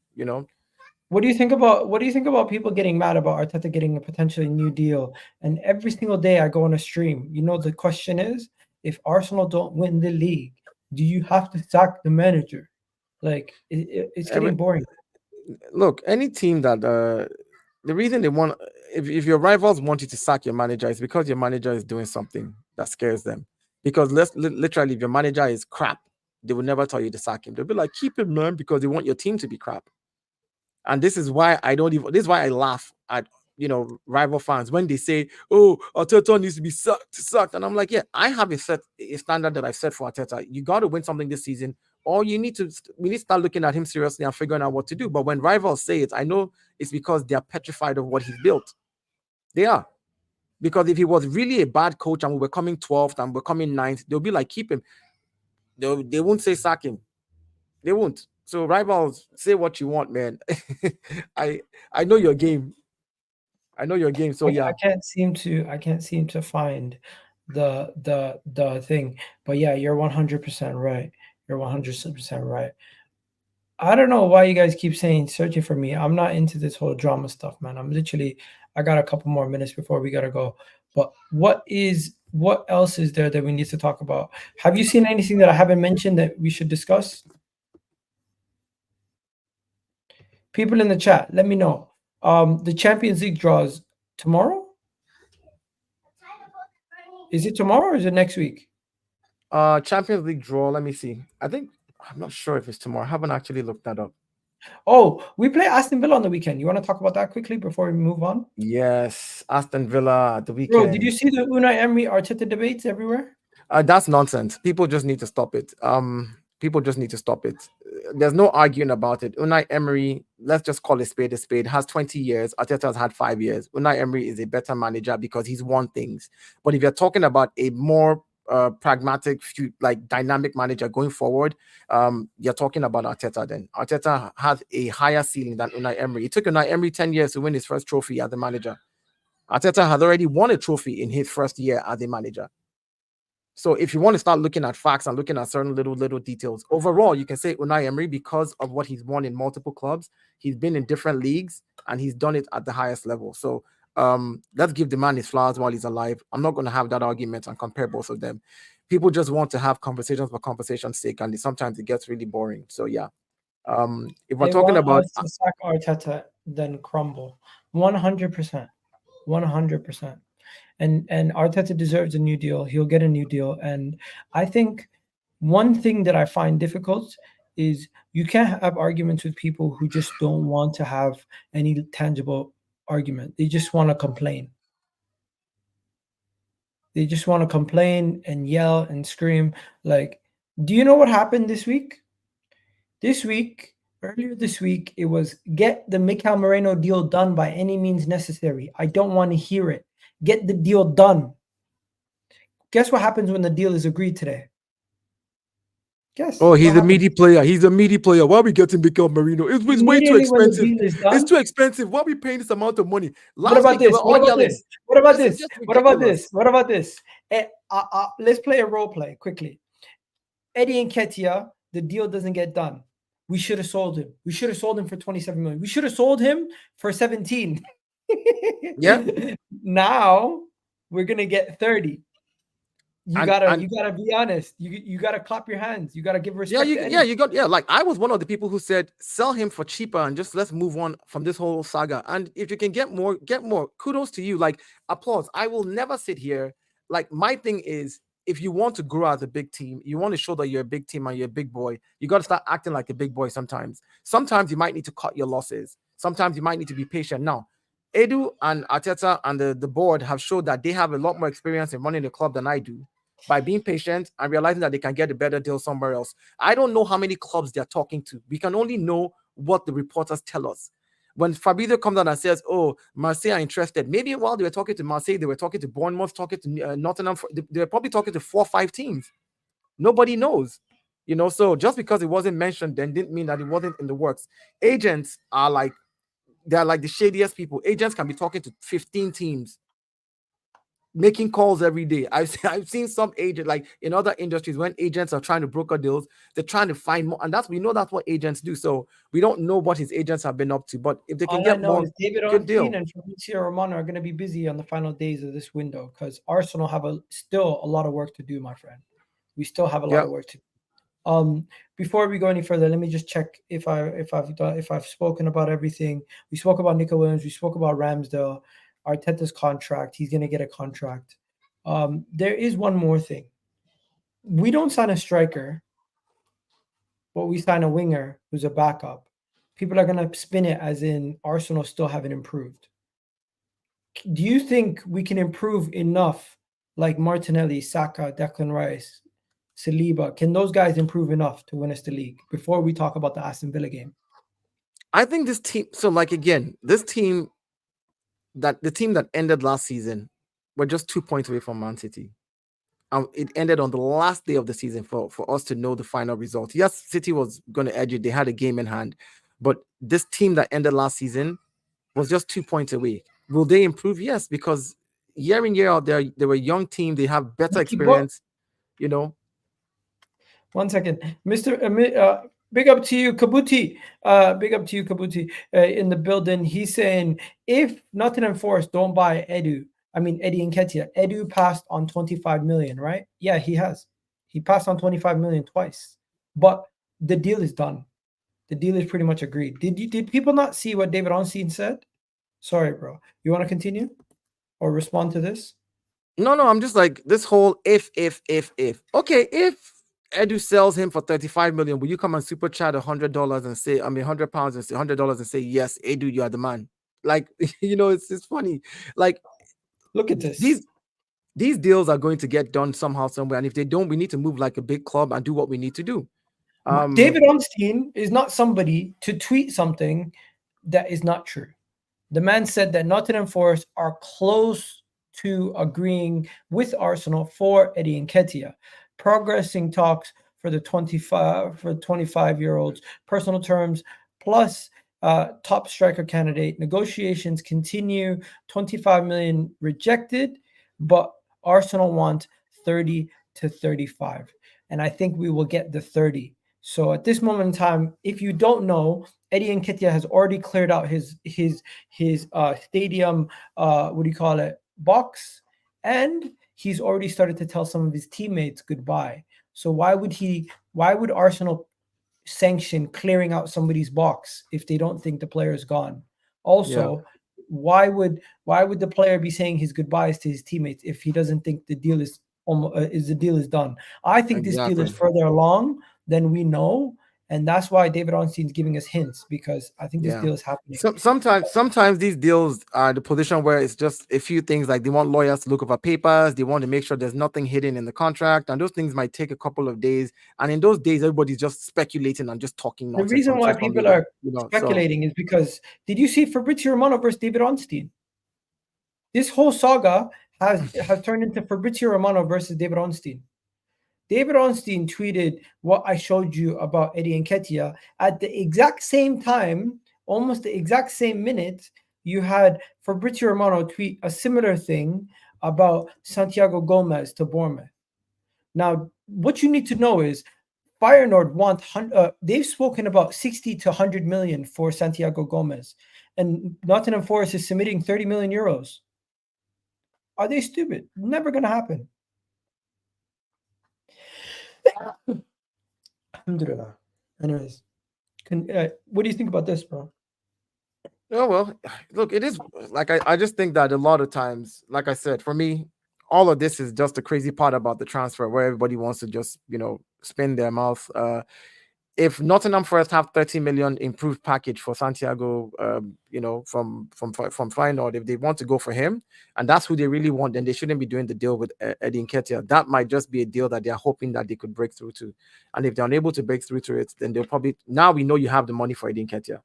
What do you think about people getting mad about Arteta getting a potentially new deal? And every single day I go on a stream. The question is, if Arsenal don't win the league, do you have to sack the manager? Like, it's getting boring. Look, any team that the reason they want, if your rivals want you to sack your manager, is because your manager is doing something that scares them. Because literally, if your manager is crap, they will never tell you to sack him. They'll be like, keep him, man, because they want your team to be crap. And this is why I laugh at rival fans when they say, "Oh, Arteta needs to be sucked," and I'm like, yeah, I have a standard that I've set for Arteta. You got to win something this season, or we need to start looking at him seriously and figuring out what to do. But when rivals say it, I know it's because they are petrified of what he's built. They are. Because if he was really a bad coach and we were coming 12th and we're coming 9th, they'll be like, keep him. They won't say sack him. They won't. So rivals, say what you want, man. I know your game. I know your game. So yeah, I can't seem to find the thing. But yeah, you're 100% right. You're 100% right. I don't know why you guys keep saying searching for me. I'm not into this whole drama stuff, man. I got a couple more minutes before we gotta go. But what else is there that we need to talk about? Have you seen anything that I haven't mentioned that we should discuss? People in the chat, let me know. The Champions League draws tomorrow? Is it tomorrow or is it next week? Champions League draw. Let me see. I'm not sure if it's tomorrow. I haven't actually looked that up. Oh, we play Aston Villa on the weekend. You want to talk about that quickly before we move on? Yes, Aston Villa at the weekend. Bro, did you see the Unai Emery Arteta debates everywhere? That's nonsense. People just need to stop it. People just need to stop it. There's no arguing about it. Unai Emery, let's just call a spade, has 20 years. Arteta has had 5 years. Unai Emery is a better manager because he's won things. But if you're talking about a more pragmatic, like dynamic manager going forward, you're talking about Arteta then. Arteta has a higher ceiling than Unai Emery. It took Unai Emery 10 years to win his first trophy as a manager. Arteta had already won a trophy in his first year as a manager. So if you want to start looking at facts and looking at certain little details, overall, you can say Unai Emery, because of what he's won in multiple clubs, he's been in different leagues and he's done it at the highest level. So let's give the man his flowers while he's alive. I'm not going to have that argument and compare both of them. People just want to have conversations for conversation's sake, and sometimes it gets really boring. So yeah, if we're talking about to sack Arteta, then crumble, 100%, 100%. And Arteta deserves a new deal. He'll get a new deal. And I think one thing that I find difficult is you can't have arguments with people who just don't want to have any tangible argument. They just want to complain. They just want to complain and yell and scream. Like, do you know what happened this week? Earlier this week, it was get the Mikel Merino deal done by any means necessary. I don't want to hear it. Get the deal done. Guess what happens when the deal is agreed today? Guess. Oh, he's a meaty player. He's a meaty player. Why are we getting Mikel Merino? It's way too expensive. It's too expensive. Why are we paying this amount of money? What about this? What about this? What about this? What about this? What about this? Let's play a role play quickly. Eddie Nketiah, the deal doesn't get done. We should have sold him. We should have sold him for 27 million. We should have sold him for 17. Yeah. Now we're gonna get 30. You gotta be honest. You gotta clap your hands. You gotta give respect. Like I was one of the people who said sell him for cheaper and just let's move on from this whole saga. And if you can get more. Kudos to you. Like applause. I will never sit here. Like my thing is, if you want to grow as a big team, you want to show that you're a big team and you're a big boy, you got to start acting like a big boy sometimes. Sometimes you might need to cut your losses. Sometimes you might need to be patient. Now, Edu and Arteta and the board have showed that they have a lot more experience in running the club than I do by being patient and realizing that they can get a better deal somewhere else. I don't know how many clubs they're talking to. We can only know what the reporters tell us. When Fabrizio comes out and says, oh, Marseille are interested, maybe while they were talking to Marseille, they were talking to Bournemouth, talking to Nottingham. They were probably talking to 4 or 5 teams. Nobody knows. So just because it wasn't mentioned then didn't mean that it wasn't in the works. Agents are like, they're like the shadiest people. Agents can be talking to 15 teams, making calls every day. I've seen some agent, like in other industries, when agents are trying to broker deals, they're trying to find more, and we know that's what agents do. So we don't know what his agents have been up to, but if they can get more, David Ornstein and Fabrizio Romano are going to be busy on the final days of this window because Arsenal have still a lot of work to do, my friend. We still have a lot of work to do. Before we go any further, let me just check if I've spoken about everything. We spoke about Nico Williams. We spoke about Ramsdale. Arteta's contract. He's going to get a contract. There is one more thing. We don't sign a striker, but we sign a winger who's a backup. People are going to spin it as in Arsenal still haven't improved. Do you think we can improve enough, like Martinelli, Saka, Declan Rice, Saliba? Can those guys improve enough to win us the league before we talk about the Aston Villa game? I think this team. So, like again, the team that ended last season were just 2 points away from Man City. It ended on the last day of the season for us to know the final result. Yes, City was going to edge it. They had a game in hand. But this team that ended last season was just 2 points away. Will they improve? Yes, because year in, year out, they were a young team. They have better experience, you know. 1 second. Big up to you, Kabuti. Big up to you, Kabuti, in the building. He's saying, if Nottingham Forest don't buy Eddie Nketiah, Edu passed on 25 million, right? Yeah, he has. He passed on 25 million twice. But the deal is done. The deal is pretty much agreed. Did people not see what David Ornstein said? Sorry, bro. You want to continue or respond to this? No, I'm just like this whole if. Okay, if Edu sells him for 35 million, will you come and super chat $100 and say, £100 and say $100 and say, yes, Edu, you are the man? Like, it's funny. Like, look at this. These deals are going to get done somehow, somewhere. And if they don't, we need to move like a big club and do what we need to do. David Ornstein is not somebody to tweet something that is not true. The man said that Nottingham Forest are close to agreeing with Arsenal for Eddie Nketiah, progressing talks for the 25-year-olds, personal terms plus top striker candidate. Negotiations continue. 25 million rejected, but Arsenal want 30 to 35, and I think we will get the 30. So at this moment in time, if you don't know, Eddie Nketiah has already cleared out his stadium box, and he's already started to tell some of his teammates goodbye. So why would Arsenal sanction clearing out somebody's box if they don't think the player is gone? Also, why would the player be saying his goodbyes to his teammates if he doesn't think the deal is done? I think this deal is further along than we know, and that's why David Ornstein's giving us hints, because I think this deal is happening. Sometimes these deals are the position where it's just a few things, like they want lawyers to look over papers, they want to make sure there's nothing hidden in the contract, and those things might take a couple of days. And in those days, everybody's just speculating and just talking nonsense. The reason why people are speculating is because, did you see Fabrizio Romano versus David Ornstein? This whole saga has turned into Fabrizio Romano versus David Ornstein. David Ornstein tweeted what I showed you about Eddie Nketiah. At the exact same time, almost the exact same minute, you had Fabrizio Romano tweet a similar thing about Santiago Gomez to Bournemouth. Now, what you need to know is Feyenoord want they've spoken about 60 to 100 million for Santiago Gomez, and Nottingham Forest is submitting 30 million euros. Are they stupid? Never going to happen. Alhamdulillah. Anyways, what do you think about this, bro? Oh, well, look, it is like I just think that a lot of times, like I said, for me, all of this is just the crazy part about the transfer, where everybody wants to just spin their mouth. If Nottingham Forest have 30 million improved package for Santiago, from Feyenoord, if they want to go for him, and that's who they really want, then they shouldn't be doing the deal with Eddie Nketiah. That might just be a deal that they're hoping that they could break through to. And if they're unable to break through to it, then they'll probably, now we know you have the money for Eddie Nketiah.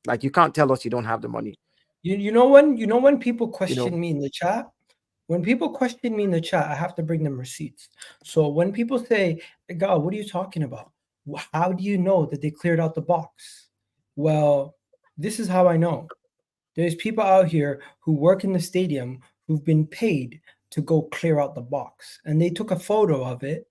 Like, you can't tell us you don't have the money. You know when people question me in the chat? When people question me in the chat, I have to bring them receipts. So when people say, God, what are you talking about? How do you know that they cleared out the box? Well, this is how I know. There's people out here who work in the stadium who've been paid to go clear out the box, and they took a photo of it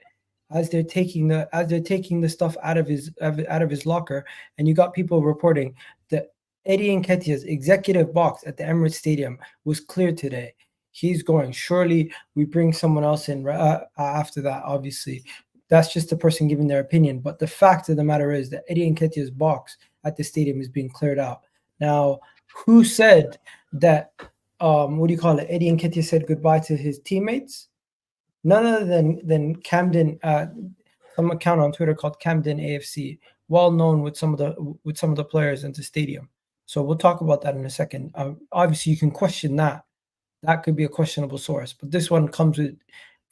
as they're taking the stuff out of his locker, and you got people reporting that Eddie Nketiah's executive box at the Emirates Stadium was cleared today. He's going. Surely we bring someone else in after that. Obviously, that's just the person giving their opinion. But the fact of the matter is that Eddie Nketiah's box at the stadium is being cleared out. Now, who said that? Eddie Nketiah said goodbye to his teammates. None other than Camden, some account on Twitter called Camden AFC, well known with some of the players in the stadium. So we'll talk about that in a second. Obviously, you can question that, that could be a questionable source. But this one comes with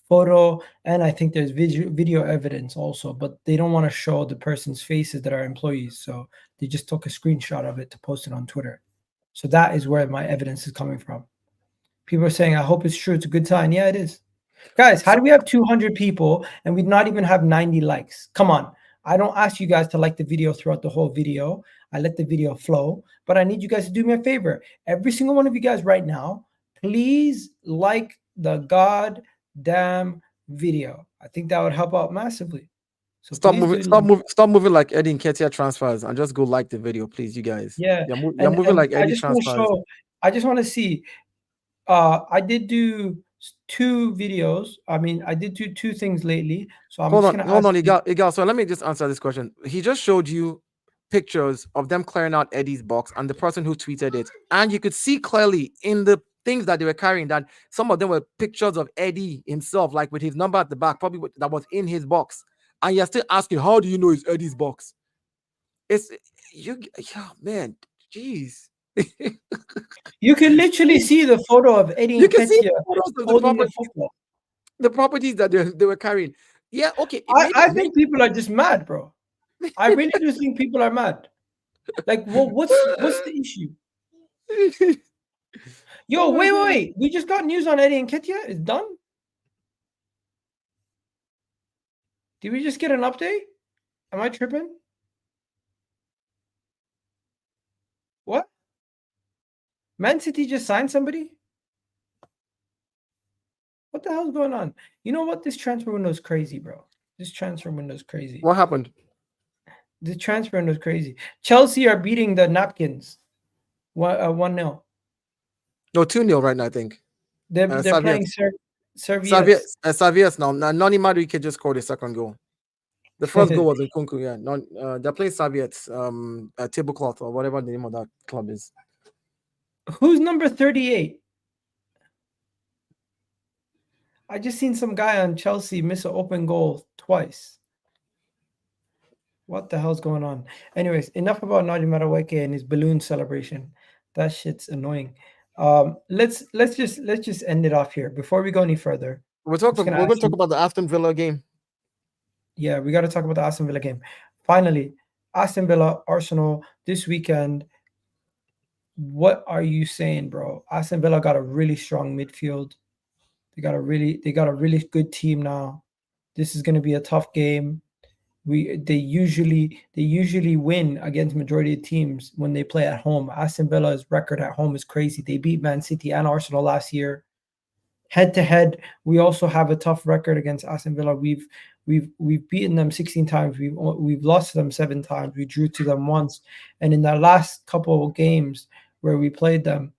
photo, and I think there's video evidence also, but they don't want to show the person's faces that are employees, so they just took a screenshot of it to post it on Twitter. So that is where my evidence is coming from. People are saying, I hope it's true. It's a good sign. Yeah, it is. Guys, how do we have 200 people and we not even have 90 likes? Come on. I don't ask you guys to like the video throughout the whole video. I let the video flow, but I need you guys to do me a favor. Every single one of you guys right now, please like the goddamn video. I think that would help out massively. So stop moving like Eddie Nketiah transfers and just go like the video, please, you guys. Yeah, you're moving like Eddie transfers. I just want to see. I did do 2 videos. I mean, I did do 2 things lately. So I'm hold just on, gonna Igal. So let me just answer this question. He just showed you pictures of them clearing out Eddie's box and the person who tweeted it, and you could see clearly in the things that they were carrying that some of them were pictures of Eddie himself, like with his number at the back, probably that was in his box. And you're still asking, how do you know it's Eddie's box? It's you, yeah, man. Jeez. You can literally see the photo of Eddie and Nketiah holding the football. The properties that they were carrying. Yeah, okay. I think people are just mad, bro. I really do think people are mad. Like, what's the issue? Yo, wait. We just got news on Eddie and Nketiah. It's done? Did we just get an update? Am I tripping? What? Man City just signed somebody? What the hell's going on? You know what? This transfer window is crazy, bro. This transfer window is crazy. What happened? The transfer window is crazy. Chelsea are beating the Napkins 1-0. No, 2-0 right now, I think. They're playing Serviettes. Serviettes now. Noni Madueke just scored a second goal. The first goal was in Kunku, yeah. They're playing Serviettes, tablecloth or whatever the name of that club is. Who's number 38? I just seen some guy on Chelsea miss an open goal twice. What the hell's going on? Anyways, enough about Noni Madueke and his balloon celebration. That shit's annoying. Let's just end it off here before we go any further. We're going to talk about the Aston Villa game. Yeah, we got to talk about the Aston Villa game. Finally, Aston Villa, Arsenal this weekend. What are you saying, bro? Aston Villa got a really strong midfield. They got a really good team now. This is going to be a tough game. They usually win against majority of teams when they play at home. Aston Villa's record at home is crazy. They beat Man City and Arsenal last year. Head to head, we also have a tough record against Aston Villa. We've beaten them 16 times. We've lost to them 7 times. We drew to them once, and in the last couple of games where we played them,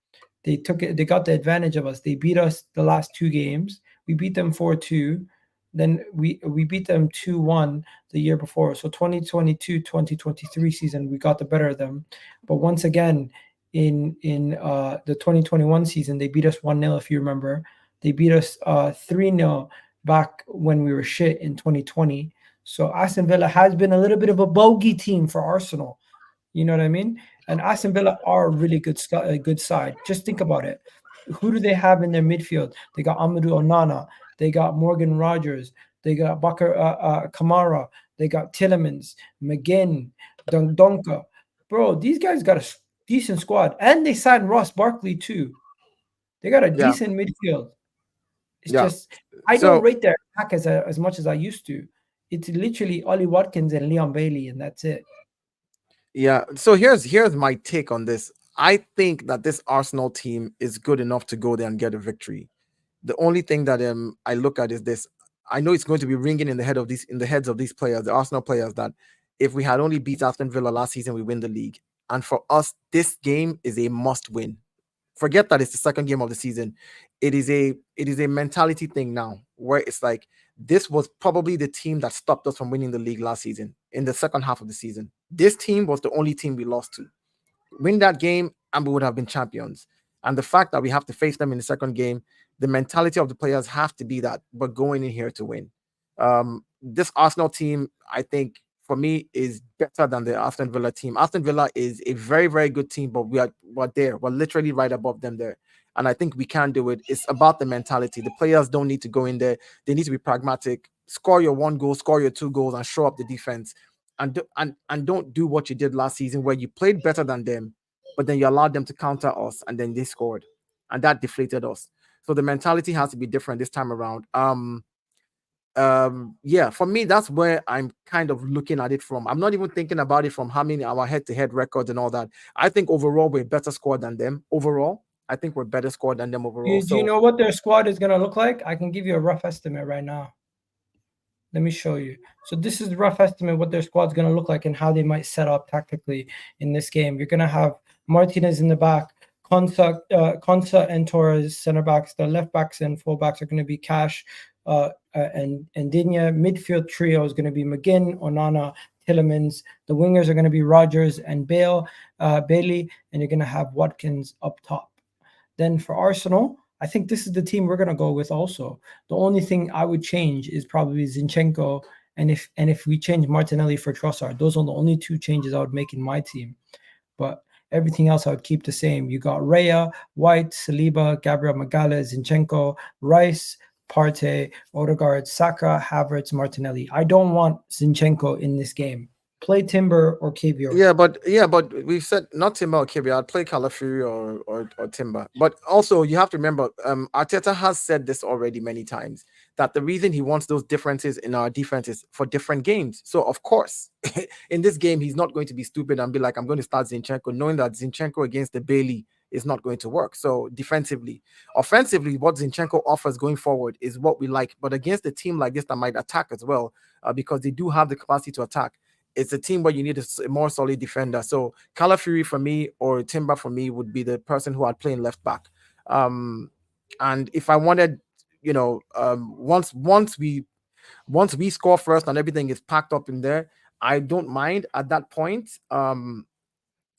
they got the advantage of us. They beat us the last 2 games. We beat them 4-2. Then we beat them 2-1 the year before. So 2022-2023 season, we got the better of them. But once again, in the 2021 season, they beat us 1-0, if you remember. They beat us 3-0 back when we were shit in 2020. So Aston Villa has been a little bit of a bogey team for Arsenal. You know what I mean? And Aston Villa are a really good side. Just think about it. Who do they have in their midfield? They got Amadou Onana. They got Morgan Rogers. They got Bakar Kamara. They got Tielemans, McGinn, Dundonka. Bro, these guys got a decent squad. And they signed Ross Barkley too. They got a decent midfield. It's just I don't rate their attack as much as I used to. It's literally Ollie Watkins and Leon Bailey, and that's it. Yeah. So here's my take on this. I think that this Arsenal team is good enough to go there and get a victory. The only thing that I look at is this. I know it's going to be ringing in the heads of these players, the Arsenal players, that if we had only beat Aston Villa last season, we win the league. And for us, this game is a must win. Forget that it's the second game of the season. It is a mentality thing now, where it's like this was probably the team that stopped us from winning the league last season in the second half of the season. This team was the only team we lost to. Win that game, and we would have been champions. And the fact that we have to face them in the second game, the mentality of the players have to be that we're going in here to win. This Arsenal team, I think, for me is better than the Aston Villa team. Aston Villa is a very, very good team, but we're there. We're literally right above them there. And I think we can do it. It's about the mentality. The players don't need to go in there. They need to be pragmatic. Score your 1 goal, score your 2 goals, and show up the defense. And don't do what you did last season where you played better than them, but then you allowed them to counter us and then they scored. And that deflated us. So the mentality has to be different this time around. Yeah, for me, that's where I'm kind of looking at it from. I'm not even thinking about it from how many our head-to-head records and all that. I think overall we're better squad than them. Overall, I think we're better squad than them overall. Do you know what their squad is going to look like? I can give you a rough estimate right now. Let me show you. So this is the rough estimate what their squad's going to look like and how they might set up tactically in this game. You're going to have Martinez in the back, Konsa and Torres center backs. The left backs and full backs are going to be Cash and Digne. Midfield trio is going to be McGinn, Onana, Tillemans. The wingers are going to be Rogers and Bailey, and you're going to have Watkins up top. Then for Arsenal, I think this is the team we're going to go with also. The only thing I would change is probably Zinchenko, and if we change Martinelli for Trossard. Those are the only 2 changes I would make in my team. But everything else I would keep the same. You got Raya, White, Saliba, Gabriel Magalhaes, Zinchenko, Rice, Partey, Odegaard, Saka, Havertz, Martinelli. I don't want Zinchenko in this game. Play Timber or KVR. Yeah, but we've said not Timber or KVR. I'd play Calafiori or Timber. But also you have to remember, Arteta has said this already many times, that the reason he wants those differences in our defense is for different games. So of course, in this game, he's not going to be stupid and be like, I'm going to start Zinchenko, knowing that Zinchenko against the Bailey is not going to work. So defensively, offensively, what Zinchenko offers going forward is what we like. But against a team like this that might attack as well, because they do have the capacity to attack, it's a team where you need a more solid defender. So Calafiori for me or Timber for me would be the person who I'd play in left back. And if I wanted, once we score first and everything is packed up in there, I don't mind at that point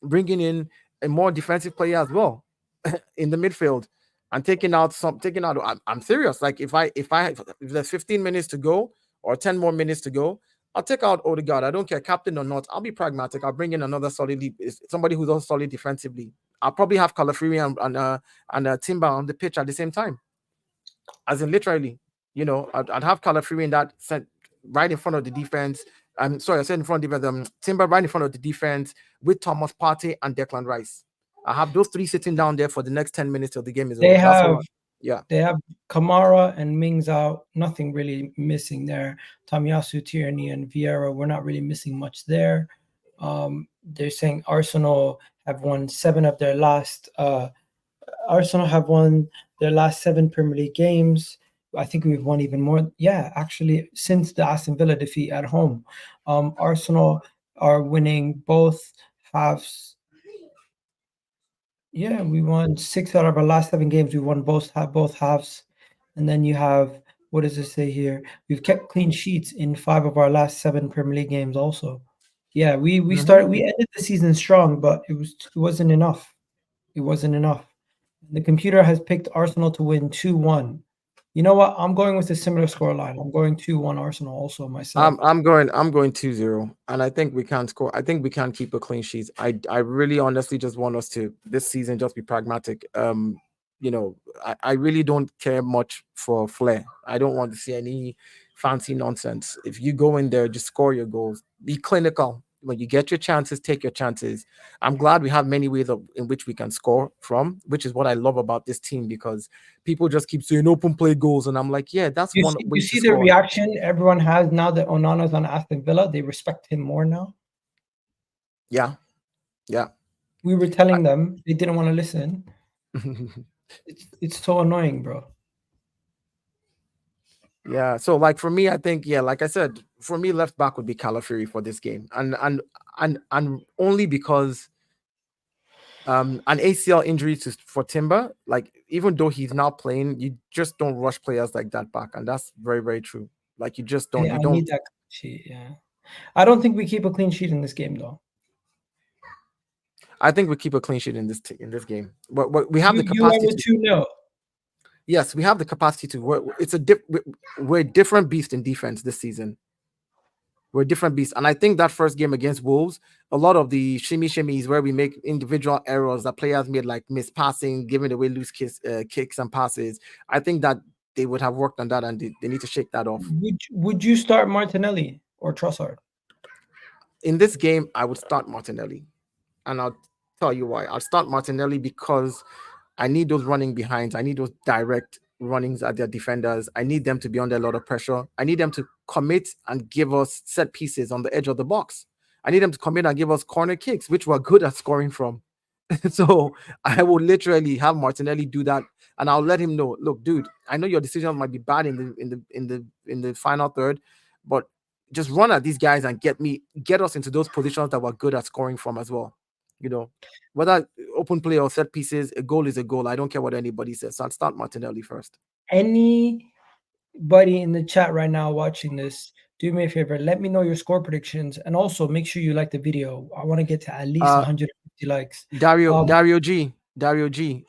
bringing in a more defensive player as well in the midfield and taking out. I'm serious. Like if there's 15 minutes to go or 10 more minutes to go, I'll take out Odegaard. I don't care, captain or not. I'll be pragmatic. I'll bring in another somebody who's also solid defensively. I'll probably have Calafiori and Timber on the pitch at the same time. As in literally, I'd have Calafiori in that set right in front of the defense. I'm sorry, I said in front of the defense. Timber right in front of the defense with Thomas Partey and Declan Rice. I have those 3 sitting down there for the next 10 minutes till the game is over. They have Kamara and Mings out. Nothing really missing there. Tomiyasu, Tierney, and Vieira. We're not really missing much there. They're saying Arsenal have won 7 of their last. Arsenal have won their last 7 Premier League games. I think we've won even more. Yeah, actually, since the Aston Villa defeat at home, Arsenal are winning both halves. Yeah, we won 6 out of our last 7 games. We won both halves. And then you have, what does it say here? We've kept clean sheets in 5 of our last 7 Premier League games also. Yeah, we ended the season strong, but it wasn't enough. It wasn't enough. The computer has picked Arsenal to win 2-1. You know what? I'm going with a similar scoreline. I'm going 2-1 Arsenal also myself. I'm going 2-0, and I think we can score. I think we can keep a clean sheet. I really honestly just want us to this season just be pragmatic. I really don't care much for flair. I don't want to see any fancy nonsense. If you go in there, just score your goals. Be clinical. When you get your chances, take your chances. I'm glad we have many ways in which we can score from, which is what I love about this team, because people just keep saying open play goals, and I'm like, yeah, that's one way to score. You see the reaction everyone has now that Onana's on Aston Villa. They respect him more now. Yeah. We were telling them, they didn't want to listen. It's so annoying, bro. Yeah, so like for me, I think like I said, for me, left back would be Calafiori for this game, and only because an ACL injury for Timber, like even though he's now playing, you just don't rush players like that back, and that's very, very true. Like you just don't. Yeah, I need that clean sheet. Yeah, I don't think we keep a clean sheet in this game though. I think we keep a clean sheet in this game, but we have the capacity to 2-0. Yes, we have the capacity to. We're a different beast in defense this season. we're different beasts. And I think that first game against Wolves, a lot of the shimmies where we make individual errors that players made, like mispassing, giving away loose kicks and passes. I think that they would have worked on that, and they need to shake that off. Would you start Martinelli or Trossard? In this game, I would start Martinelli. And I'll tell you why. I'll start Martinelli because I need those running behinds. I need those direct runnings at their defenders. I need them to be under a lot of pressure. I need them to commit and give us set pieces on the edge of the box. I need them to commit and give us corner kicks, which we're good at scoring from. So I will literally have Martinelli do that, and I'll let him know, look, dude, I know your decision might be bad in the final third, but just run at these guys and get us into those positions that we're good at scoring from as well. You know, whether open play or set pieces, a goal is a goal. I don't care what anybody says. So I'll start Martinelli first. Anybody in the chat right now watching this, do me a favor. Let me know your score predictions, and also make sure you like the video. I want to get to at least 150 likes. Dario G,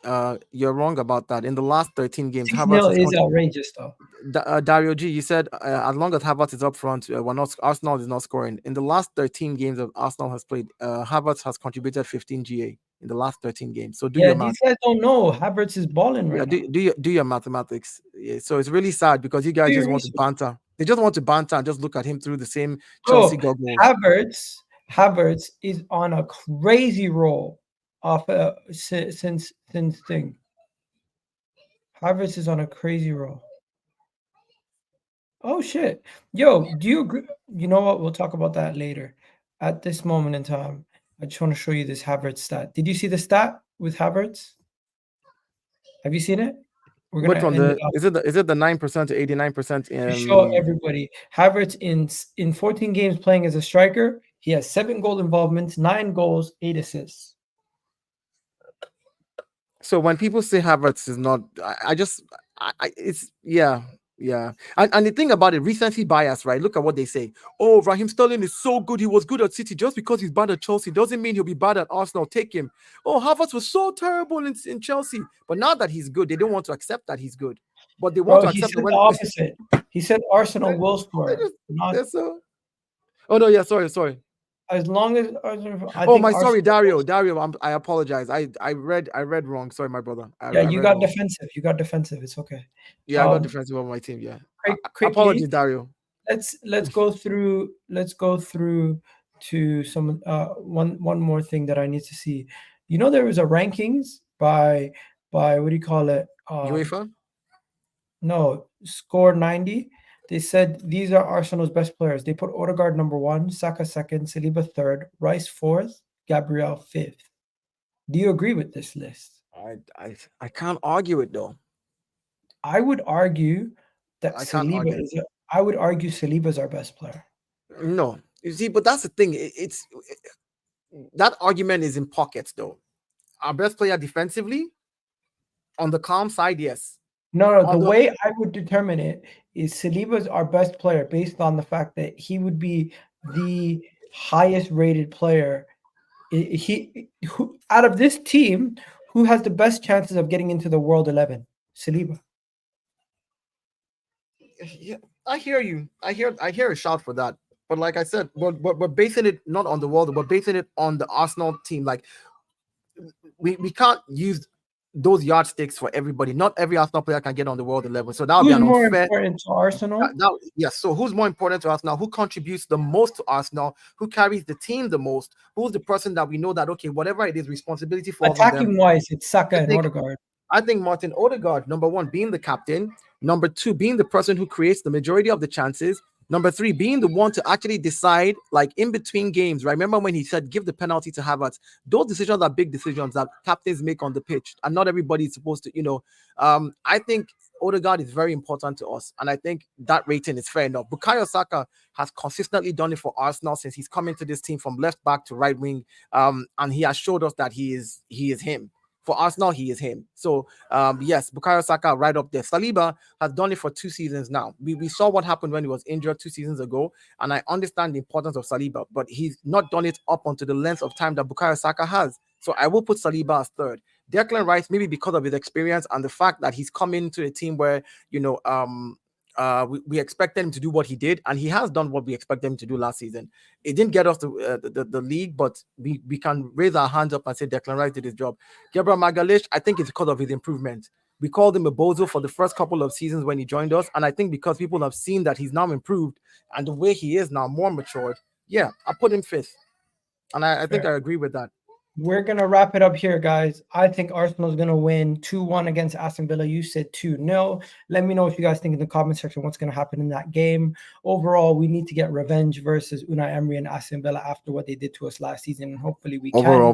you're wrong about that. In the last 13 games, Havertz is outrageous, though. Dario G, you said as long as Havertz is up front, Arsenal is not scoring. In the last 13 games that Arsenal has played, Havertz has contributed 15 GA in the last 13 games. So do your math. These guys don't know Havertz is balling right now. Do your mathematics. Yeah, so it's really sad because you guys just want to banter. They just want to banter and just look at him through the same Chelsea goggles. Havertz is on a crazy roll off since thing. Havertz is on a crazy roll. Oh shit. Yo, do you agree? You know what? We'll talk about that later. At this moment in time, I just want to show you this Havertz stat. Did you see the stat with Havertz? Have you seen it? Which one? Is it the 9% to 89%? To show everybody, Havertz in 14 games playing as a striker, he has 7 goal involvements, 9 goals, 8 assists. So when people say Havertz is not, yeah. And the thing about it, recency bias, right? Look at what they say. Oh, Raheem Sterling is so good. He was good at City. Just because he's bad at Chelsea doesn't mean he'll be bad at Arsenal. Take him. Oh, Havertz was so terrible in Chelsea. But now that he's good, they don't want to accept that he's good. But they want to accept the opposite. He said Arsenal will score. Oh, no, yeah, sorry. As long as sorry, Dario. I apologize. I read wrong. Sorry, my brother. You got defensive. You got defensive. It's okay. Yeah, I got defensive on my team. Yeah. Apologies, Dario. Let's go through to some one more thing that I need to see. You know, there was a rankings by what do you call it? UEFA? No, Score 90. They said these are Arsenal's best players. They put Odegaard number 1, Saka 2nd, Saliba 3rd, Rice 4th, Gabriel 5th. Do you agree with this list? I can't argue it though. I would argue that Saliba is our best player. No, you see, but that's the thing. It's that argument is in pockets though. Our best player defensively, on the calm side, yes. No, the way I would determine it is Saliba's our best player based on the fact that he would be the highest rated player. Who out of this team, who has the best chances of getting into the World 11? Saliba. Yeah, I hear you. I hear a shout for that. But like I said, we're basing it not on the world, we're basing it on the Arsenal team. Like we can't use those yardsticks for everybody. Not every Arsenal player can get on the world level. So that would be an unfair. Who's more important to Arsenal? Yes. So who's more important to Arsenal? Who contributes the most to Arsenal? Who carries the team the most? Who's the person that we know that, okay, whatever it is, responsibility for attacking wise, it's Saka and Odegaard. I think Martin Odegaard, number 1, being the captain. Number 2, being the person who creates the majority of the chances. Number 3, being the one to actually decide, like in between games, right? Remember when he said, give the penalty to Havertz? Those decisions are big decisions that captains make on the pitch, and not everybody is supposed to, I think Odegaard is very important to us, and I think that rating is fair enough. Bukayo Saka has consistently done it for Arsenal since he's come into this team from left back to right wing, and he has showed us that he is him. For Arsenal, he is him. So, yes, Bukayo Saka right up there. Saliba has done it for 2 seasons now. We saw what happened when he was injured 2 seasons ago, and I understand the importance of Saliba, but he's not done it up onto the length of time that Bukayo Saka has. So I will put Saliba as 3rd. Declan Rice, maybe because of his experience and the fact that he's come into a team where, we expected him to do what he did, and he has done what we expected him to do last season. It didn't get us the league, but we can raise our hands up and say Declan Rice did his job. Gabriel Magalhaes, I think it's because of his improvement. We called him a bozo for the first couple of seasons when he joined us, and I think because people have seen that he's now improved and the way he is now more matured, yeah, I put him fifth, and I think I agree with that. We're going to wrap it up here, guys. I think Arsenal is going to win 2-1 against Aston Villa. You said 2-0. Let me know what you guys think in the comment section, what's going to happen in that game. Overall, we need to get revenge versus Unai Emery and Aston Villa after what they did to us last season, and hopefully we can. Overall,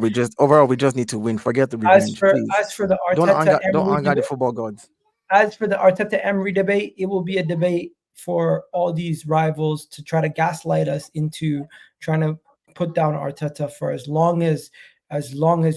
we just need to win. Forget the revenge. As for the Arteta don't anger the football gods. As for the Arteta Emery debate, it will be a debate for all these rivals to try to gaslight us into trying to put down Arteta for as long as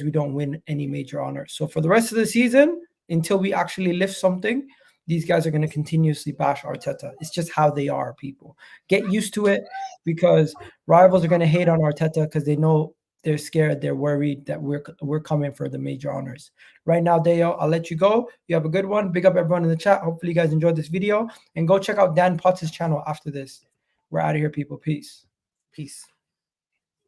we don't win any major honors. So for the rest of the season, until we actually lift something, these guys are going to continuously bash Arteta. It's just how they are, people. Get used to it, because rivals are going to hate on Arteta because they know they're scared, they're worried that we're coming for the major honors. Right now, Deo, I'll let you go. You have a good one. Big up everyone in the chat. Hopefully you guys enjoyed this video. And go check out Dan Potts' channel after this. We're out of here, people. Peace. Peace.